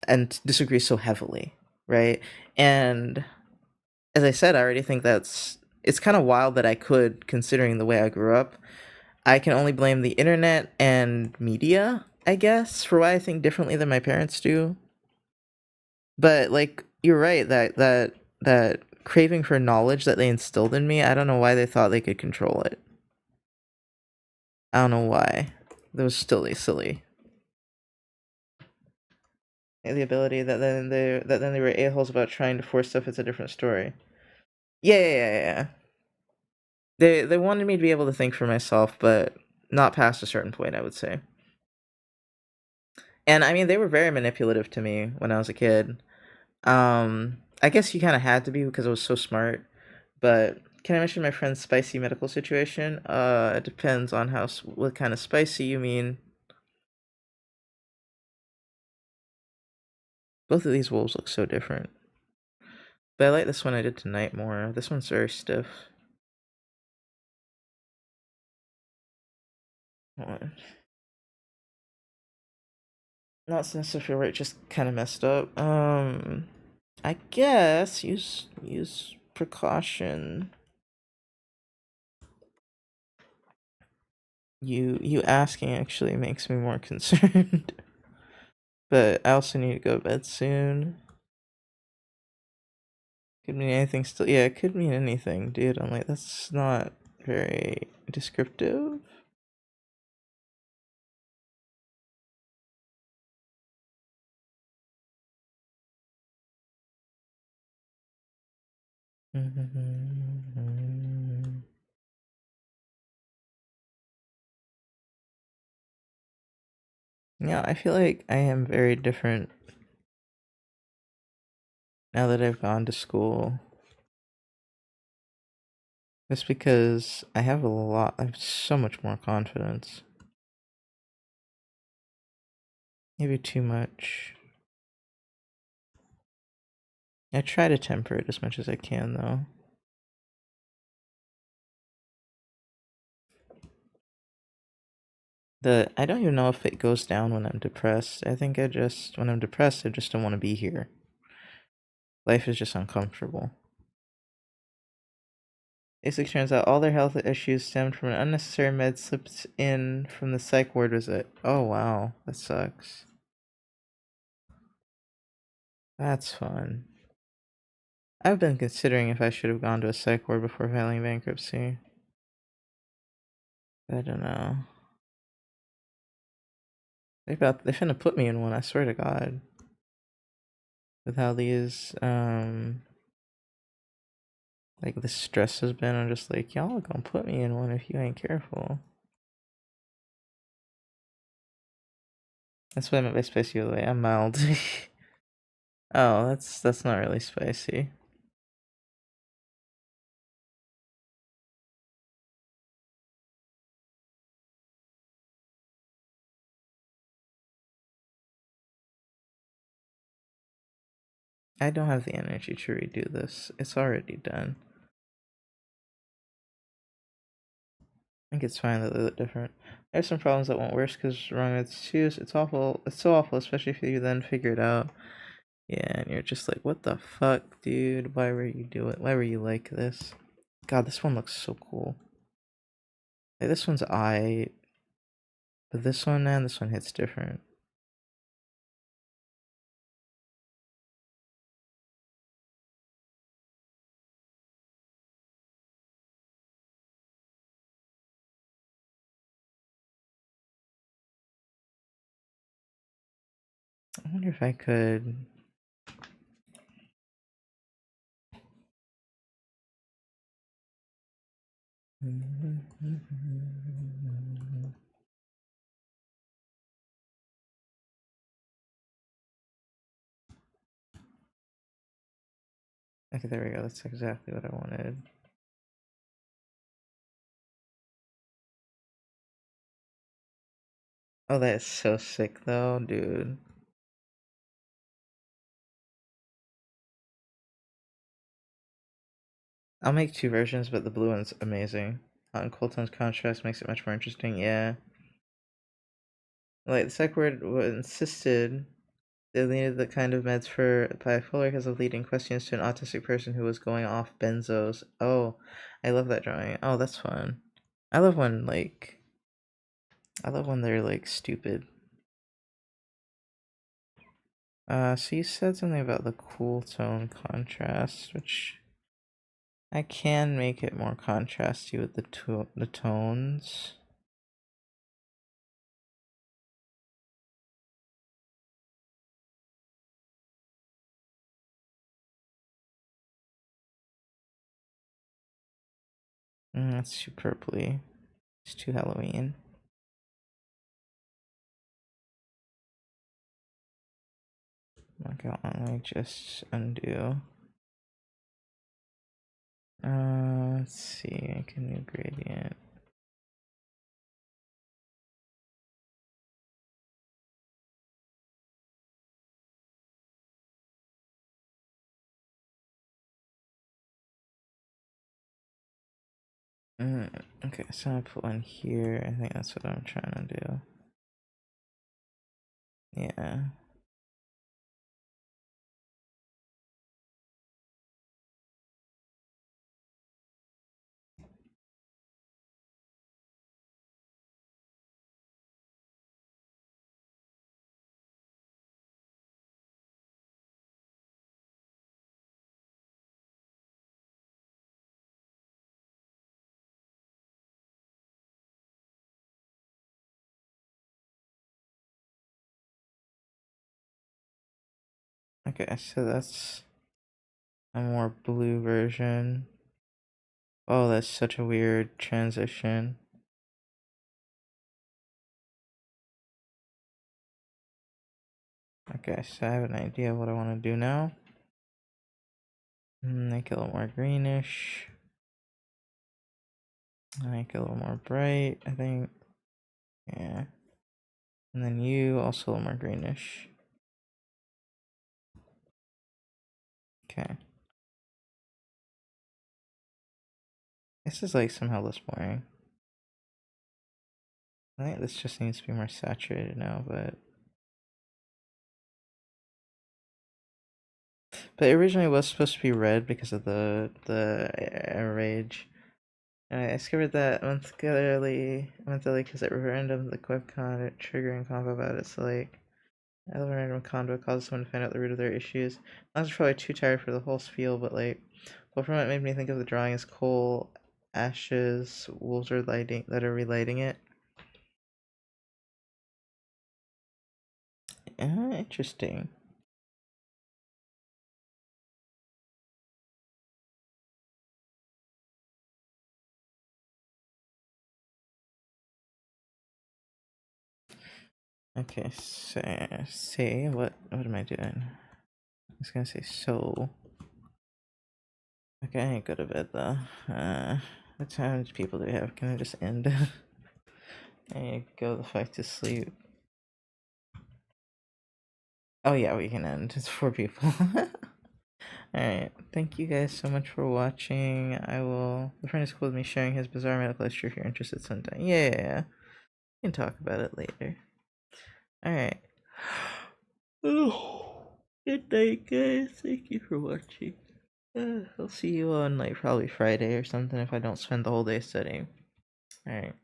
and disagree so heavily, right? And as I said, I already think it's kind of wild that I could, considering the way I grew up. I can only blame the internet and media, I guess, for why I think differently than my parents do. But like you're right that craving for knowledge that they instilled in me, I don't know why they thought they could control it. I don't know why. That was still silly. And the ability that then they were a-holes about trying to force stuff, it's a different story. Yeah. They wanted me to be able to think for myself, but not past a certain point, I would say. And I mean, they were very manipulative to me when I was a kid. I guess you kind of had to be because I was so smart. But can I mention my friend's spicy medical situation? It depends on what kind of spicy you mean. Both of these wolves look so different. But I like this one I did tonight more. This one's very stiff. Hold on. Not necessarily right, just kind of messed up. I guess use precaution. You asking actually makes me more concerned. But I also need to go to bed soon. Could mean anything still. Yeah, it could mean anything, dude. I'm like, that's not very descriptive. Yeah, I feel like I am very different now that I've gone to school. Just because I have I have so much more confidence. Maybe too much. I try to temper it as much as I can, though. I don't even know if it goes down when I'm depressed. I think when I'm depressed, I just don't want to be here. Life is just uncomfortable. Basically, turns out all their health issues stemmed from an unnecessary med slipped in from the psych ward visit. Oh wow, that sucks. That's fun. I've been considering if I should have gone to a psych ward before filing bankruptcy. I don't know. They finna put me in one, I swear to God. With how these like the stress has been, I'm just like, y'all gonna put me in one if you ain't careful. That's what I meant by spicy by the way. I'm mild. Oh, that's not really spicy. I don't have the energy to redo this. It's already done. I think it's fine that they look different. There's some problems that won't worse because wrong it's too. It's awful. It's so awful, especially if you then figure it out. Yeah, and you're just like, what the fuck, dude? Why were you doing? Why were you like this? God, this one looks so cool. Like this one's but this one, man, this one hits different. I wonder if I could. Okay, there we go. That's exactly what I wanted. Oh, that is so sick, though, dude. I'll make two versions, but the blue one's amazing. Hot and cold tones contrast makes it much more interesting. Yeah. Like the second word insisted they needed the kind of meds for bipolar because of leading questions to an autistic person who was going off benzos. Oh, I love that drawing. Oh, that's fun. I love when they're like stupid. So you said something about the cool tone contrast, which I can make it more contrasty with the tones. That's too purpley. It's too Halloween. Oh my god, let me just undo. Let's see, I can do gradient. Okay, so I put one here. I think that's what I'm trying to do. Yeah. Okay, so that's a more blue version. Oh, that's such a weird transition. Okay, so I have an idea of what I want to do now. Make it a little more greenish. Make it a little more bright, I think. Yeah. And then you also a little more greenish. Okay. This is like somehow less boring. I think this just needs to be more saturated now, but it originally was supposed to be red because of the rage. And I discovered that monthly because at referendum the webcon triggering combo about it. So like, I love a random convo causes someone to find out the root of their issues. I was probably too tired for the whole spiel, but like, what from it made me think of the drawing as coal, ashes, wolves are lighting that are relighting it. Interesting. Okay, so say what am I doing? I was gonna say so. Okay, I ain't go to bed though. What time do people do we have? Can I just end? I go the fuck to sleep. Oh yeah, we can end. It's 4 people. Alright, thank you guys so much for watching. The friend is cool with me sharing his bizarre medical history if you're interested sometime. Yeah, we can talk about it later. Alright. Good night, guys. Thank you for watching. I'll see you on like probably Friday or something if I don't spend the whole day studying. Alright.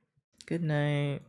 Good night.